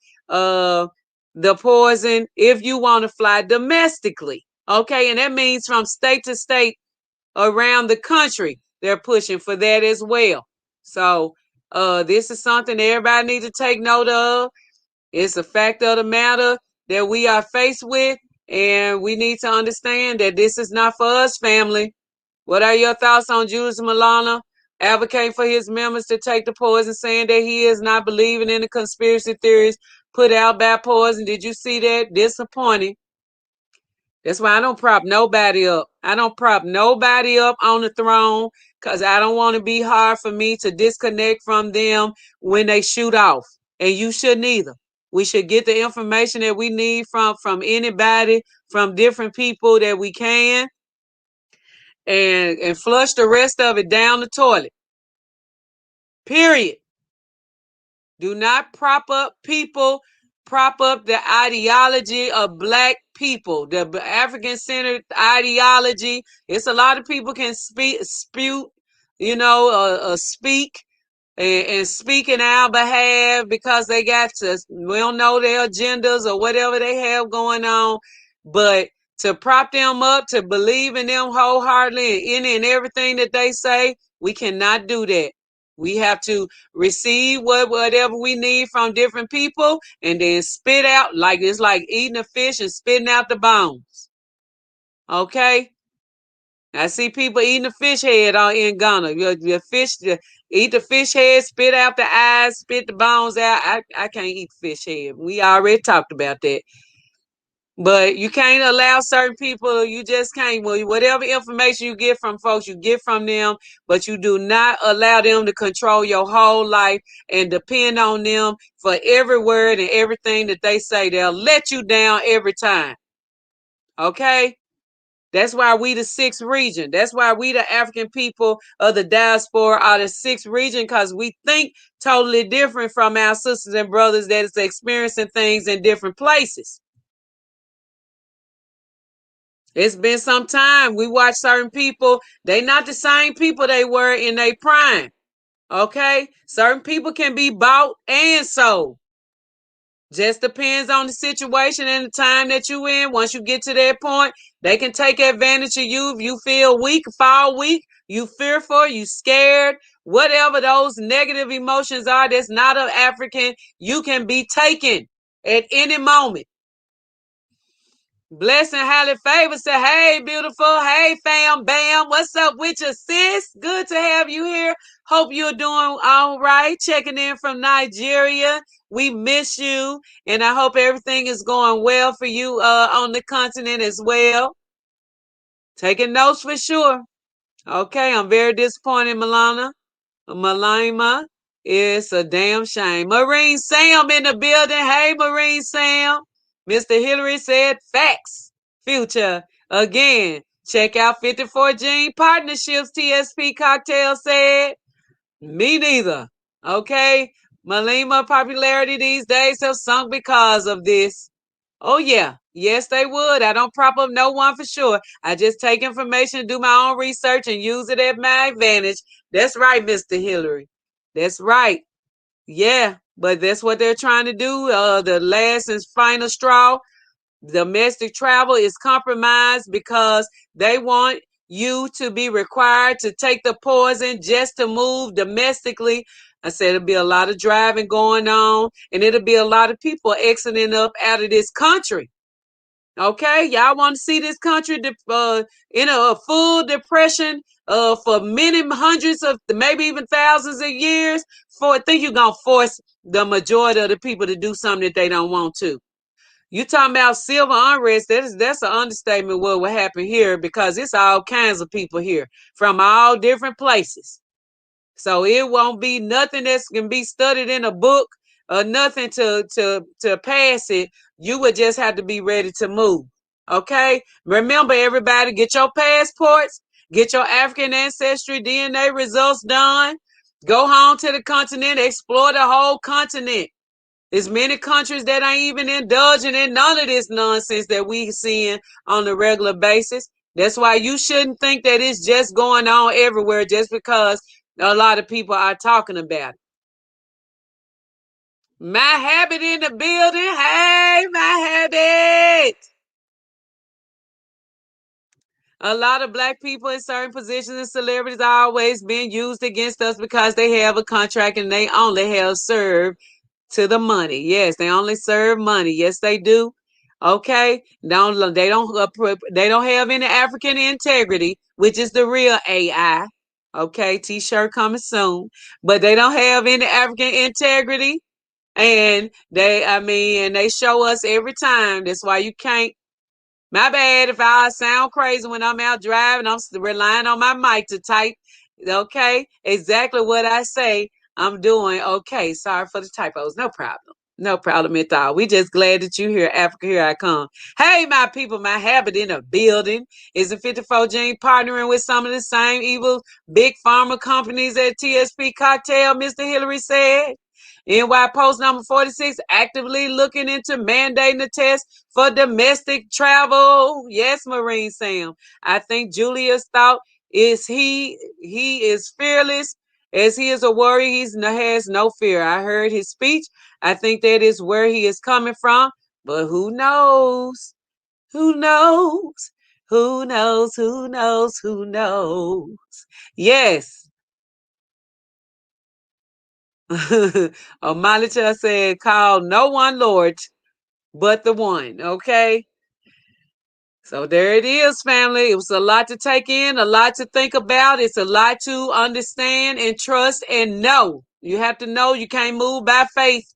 the poison if you want to fly domestically. Okay, and that means from state to state around the country. They're pushing for that as well. So this is something everybody needs to take note of. It's a fact of the matter that we are faced with, and we need to understand that this is not for us, family. What are your thoughts on Julius Malema advocating for his members to take the poison, saying that he is not believing in the conspiracy theories put out by poison? Did you see that? Disappointing. That's why I don't prop nobody up. I don't prop nobody up on the throne because I don't want to be hard for me to disconnect from them when they shoot off. And you shouldn't either. We should get the information that we need from anybody, from different people that we can, and flush the rest of it down the toilet. Period. Do not prop up people, prop up the ideology of black people, the African-centered ideology. It's a lot of people can speak, speak and speak in our behalf because they got to, we don't know their agendas or whatever they have going on. But to prop them up, to believe in them wholeheartedly in any and everything that they say. We cannot do that. We have to receive whatever we need from different people and then spit out, like it's like eating a fish and spitting out the bones. Okay? I see people eating the fish head in Ghana. Your fish, eat the fish head, spit out the eyes, spit the bones out. I can't eat fish head. We already talked about that. But you can't allow certain people, you just can't. Whatever information you get from folks, you get from them, but you do not allow them to control your whole life and depend on them for every word and everything that they say. They'll let you down every time. Okay? That's why we the sixth region. That's why we the African people of the diaspora are the sixth region, because we think totally different from our sisters and brothers that is experiencing things in different places. It's been some time. We watch certain people. They not the same people they were in their prime. Okay? Certain people can be bought and sold. Just depends on the situation and the time that you in. Once you get to that point, they can take advantage of you. If you feel weak, fall weak, you fearful, you scared, whatever those negative emotions are that's not an African, you can be taken at any moment. Blessing, highly favored, say, hey, beautiful. Hey, fam, bam. What's up with you, sis? Good to have you here. Hope you're doing all right. Checking in from Nigeria. We miss you. And I hope everything is going well for you on the continent as well. Taking notes for sure. Okay, I'm very disappointed, Malima. It's a damn shame. Marine Sam in the building. Hey, Marine Sam. Mr. Hillary said facts. Future. Again, check out 54 Gene Partnerships. TSP Cocktail said. Me neither. Okay. Malima popularity these days have sunk because of this. Oh, yeah. Yes, they would. I don't prop up no one for sure. I just take information, do my own research, and use it at my advantage. That's right, Mr. Hillary. That's right. Yeah, but that's what they're trying to do. The last and final straw. Domestic travel is compromised because they want you to be required to take the poison just to move domestically. I said it'll be a lot of driving going on, and it'll be a lot of people exiting up out of this country. Okay, y'all want to see this country in a full depression for many hundreds of maybe even thousands of years? I think you're gonna force the majority of the people to do something that they don't want to. You talking about civil unrest? That's an understatement. What will happen here, because it's all kinds of people here from all different places. So it won't be nothing that can be studied in a book or nothing to pass it. You would just have to be ready to move. Okay? Remember, everybody, get your passports, get your African ancestry DNA results done. Go home to the continent, explore the whole continent. There's many countries that ain't even indulging in none of this nonsense that we seeing on a regular basis. That's why you shouldn't think that it's just going on everywhere just because a lot of people are talking about it. My habit in the building. Hey, my habit. A lot of black people in certain positions and celebrities are always being used against us because they have a contract and they only have served to the money. Yes, they only serve money. Yes, they do. Okay, they don't have any African integrity, which is the real AI. Okay, t-shirt coming soon, but they don't have any African integrity, and they show us every time. That's why you can't. My bad if I sound crazy when I'm out driving. I'm relying on my mic to type. Okay, exactly what I say. I'm doing okay. Sorry for the typos. No problem. No problem at all. We just glad that you here, Africa. Here I come. Hey, my people, my habit in a building is a 54 Gene partnering with some of the same evil big pharma companies at TSP Cocktail, Mr. Hillary said. NY Post number 46, actively looking into mandating a test for domestic travel. Yes, Marine Sam. I think Julia's thought is he is fearless. As he is a warrior, he has no fear. I heard his speech. I think that is where he is coming from, but who knows? Who knows? Who knows? Who knows? Who knows? Yes. Monitor said, call no one Lord but the one. Okay. So there it is, family. It was a lot to take in, a lot to think about. It's a lot to understand and trust and know. You have to know you can't move by faith.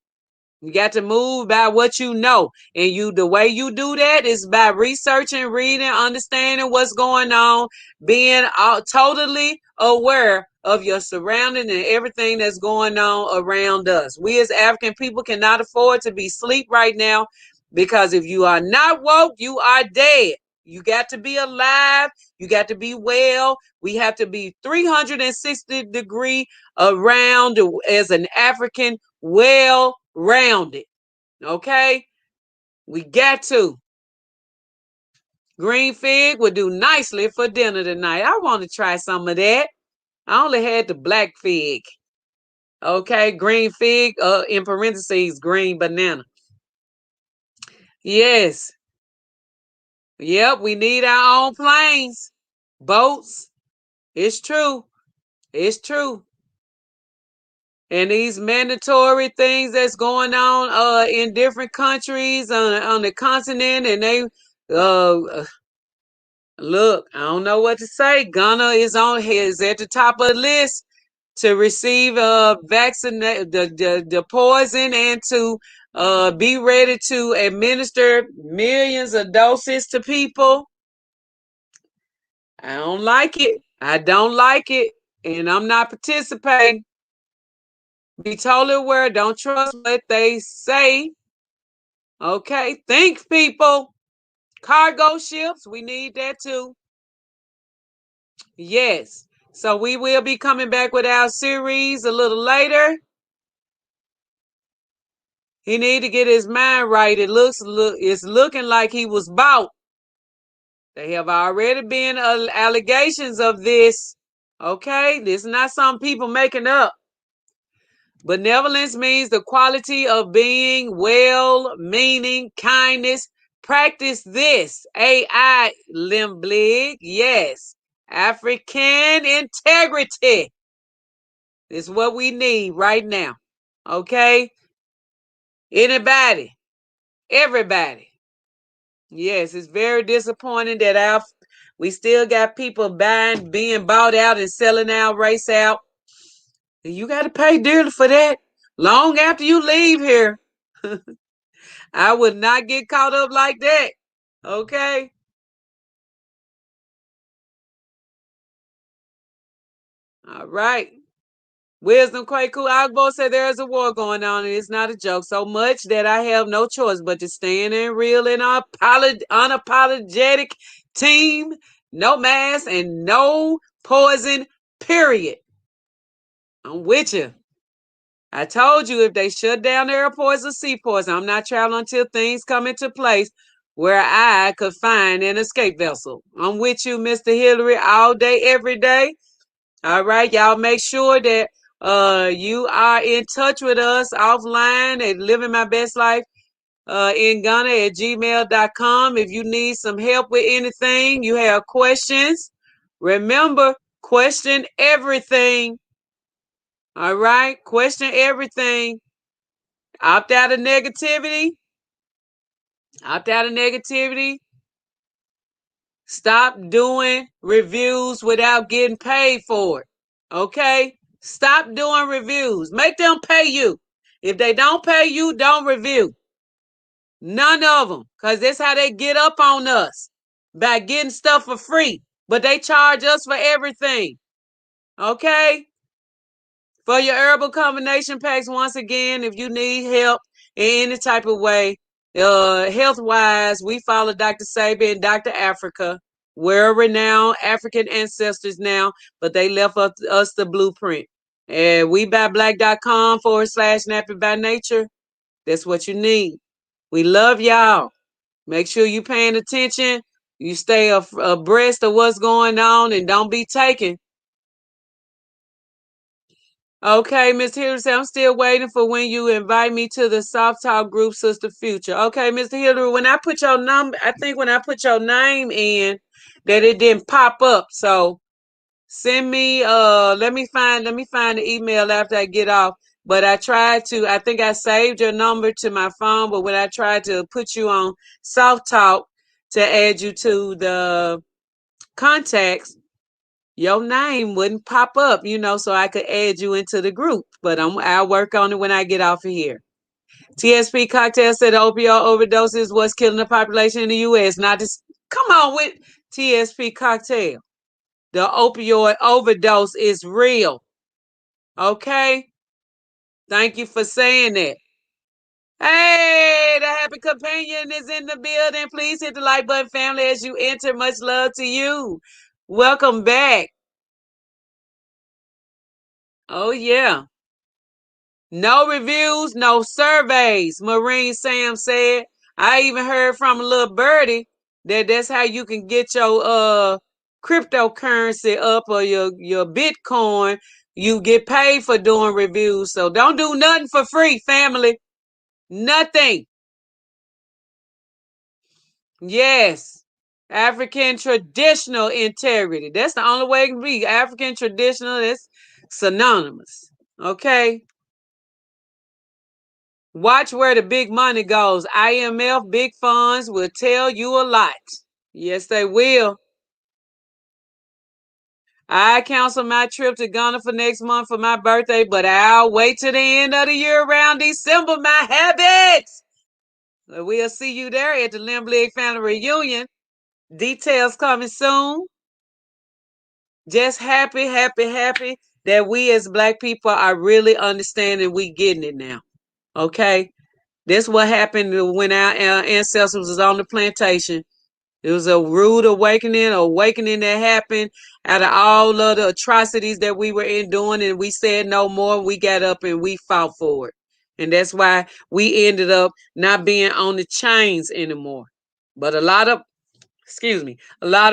You got to move by what you know. And the way you do that is by researching, reading, understanding what's going on, being totally aware of your surrounding and everything that's going on around us. We as African people cannot afford to be asleep right now, because if you are not woke, you are dead. You got to be alive. You got to be well. We have to be 360-degree around as an African, well rounded. Okay? We got to. Green fig would do nicely for dinner tonight. I want to try some of that. I only had the black fig. Okay, green fig, in parentheses, green banana. Yes. Yep, we need our own planes, boats. It's true. It's true. And these mandatory things that's going on in different countries on the continent, and they look, I don't know what to say. Ghana is at the top of the list to receive vaccinate the poison, and to be ready to administer millions of doses to people. I don't like it. I don't like it, and I'm not participating. Be totally aware. Don't trust what they say. Okay, think, people. Cargo ships, we need that too. Yes. So we will be coming back with our series a little later. He need to get his mind right. It's looking like he was bought. They have already been allegations of this. Okay, this is not some people making up. Benevolence means the quality of being well-meaning, kindness. Practice this. AI Limblig. Yes. African integrity is what we need right now. Okay? Anybody, everybody. Yes, it's very disappointing that we still got people being bought out and selling our race out. You got to pay dearly for that long after you leave here. I would not get caught up like that. Okay? All right. Wisdom Kwaku Agbo said there is a war going on, and it's not a joke. So much that I have no choice but to stand in real and unapologetic team, no mask and no poison, period. I'm with you. I told you, if they shut down airports or seaports, I'm not traveling until things come into place where I could find an escape vessel. I'm with you, Mr. Hillary, all day, every day. All right, y'all make sure that you are in touch with us offline at Living My Best Life in Ghana at gmail.com. If you need some help with anything, you have questions, remember, question everything. All right, question everything. Opt out of negativity. Opt out of negativity. Stop doing reviews without getting paid for it. Okay? Stop doing reviews. Make them pay you. If they don't pay you, don't review. None of them. Because that's how they get up on us. By getting stuff for free. But they charge us for everything. Okay? For your herbal combination packs, once again, if you need help in any type of way, health-wise, we follow Dr. Sabi and Dr. Africa. We're renowned African ancestors now, but they left us the blueprint. And WeBuyBlack.com /nappy by nature. That's what you need. We love y'all. Make sure you paying attention. You stay abreast of what's going on, and don't be taken. Okay, Mr. Hillary said, I'm still waiting for when you invite me to the Soft Talk group, Sister Future. Okay, Mr. Hillary, when I put your number, I think when I put your name in, that it didn't pop up. So send me let me find the email after I get off. But I think I saved your number to my phone, but when I tried to put you on Soft Talk to add you to the contacts, your name wouldn't pop up, so I could add you into the group. But I'll work on it when I get off of here. TSP Cocktail said the opioid overdose is what's killing the population in the U.S. Not just come on with TSP Cocktail. The opioid overdose is real. Okay? Thank you for saying that. Hey, the happy companion is in the building. Please hit the like button, family, as you enter. Much love to you. Welcome back. Oh, yeah. No reviews, no surveys, Marine Sam said. I even heard from a little birdie that's how you can get your cryptocurrency up or your Bitcoin. You get paid for doing reviews. So don't do nothing for free, family. Nothing. Yes. African traditional integrity. That's the only way it can be. African traditional, that's synonymous. Okay. Watch where the big money goes. IMF big funds will tell you a lot. Yes, they will. I cancel my trip to Ghana for next month for my birthday, but I'll wait till the end of the year around December, my habits. We'll see you there at the Limb Family Reunion. Details coming soon. Just happy that we as Black people are really understanding we getting it now. Okay? This what happened when our ancestors was on the plantation. It was a rude awakening that happened out of all of the atrocities that we were enduring, and we said no more. We got up and we fought for it. And that's why we ended up not being on the chains anymore. But a lot of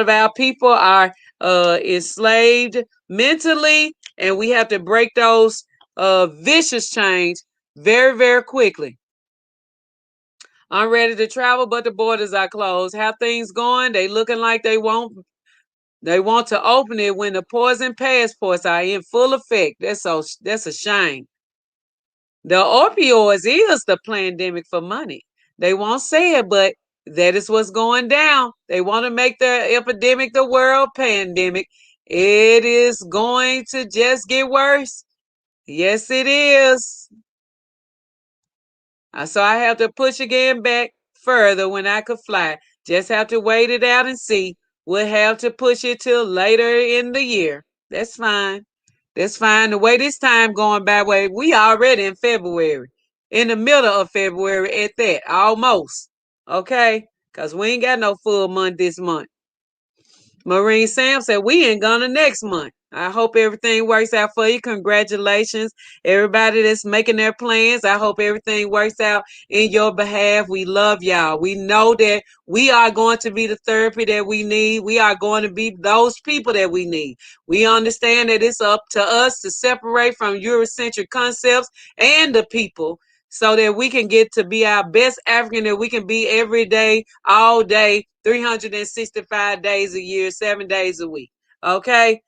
our people are enslaved mentally, and we have to break those vicious chains very, very quickly. I'm ready to travel, but the borders are closed. How things going? They looking like they want to open it when the poison passports are in full effect. That's a shame. The opioids is the pandemic for money. They won't say it, but that is what's going down. They want to make the epidemic the world pandemic. It is going to just get worse. Yes, it is. So I have to push again back further when I could fly. Just have to wait it out and see. We'll have to push it till later in the year. That's fine. That's fine. The way this time going by, way we already in February, in the middle of February at that, almost. Okay, because we ain't got no full month this month. Marine Sam said, we ain't gonna next month. I hope everything works out for you. Congratulations, everybody that's making their plans. I hope everything works out in your behalf. We love y'all. We know that we are going to be the therapy that we need. We are going to be those people that we need. We understand that it's up to us to separate from Eurocentric concepts and the people so that we can get to be our best African that we can be every day, all day, 365 days a year, 7 days a week. Okay?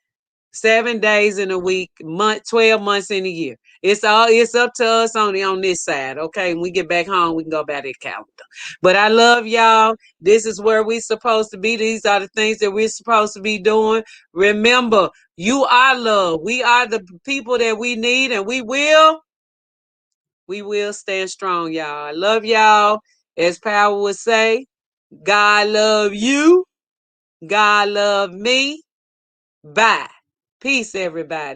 7 days in a week, 12 months in a year. It's up to us only on this side. Okay? When we get back home, we can go by that calendar. But I love y'all. This is where we're supposed to be. These are the things that we're supposed to be doing. Remember, you are love. We are the people that we need, and we will stand strong, y'all. I love y'all. As Power would say, God love you. God love me. Bye. Peace, everybody.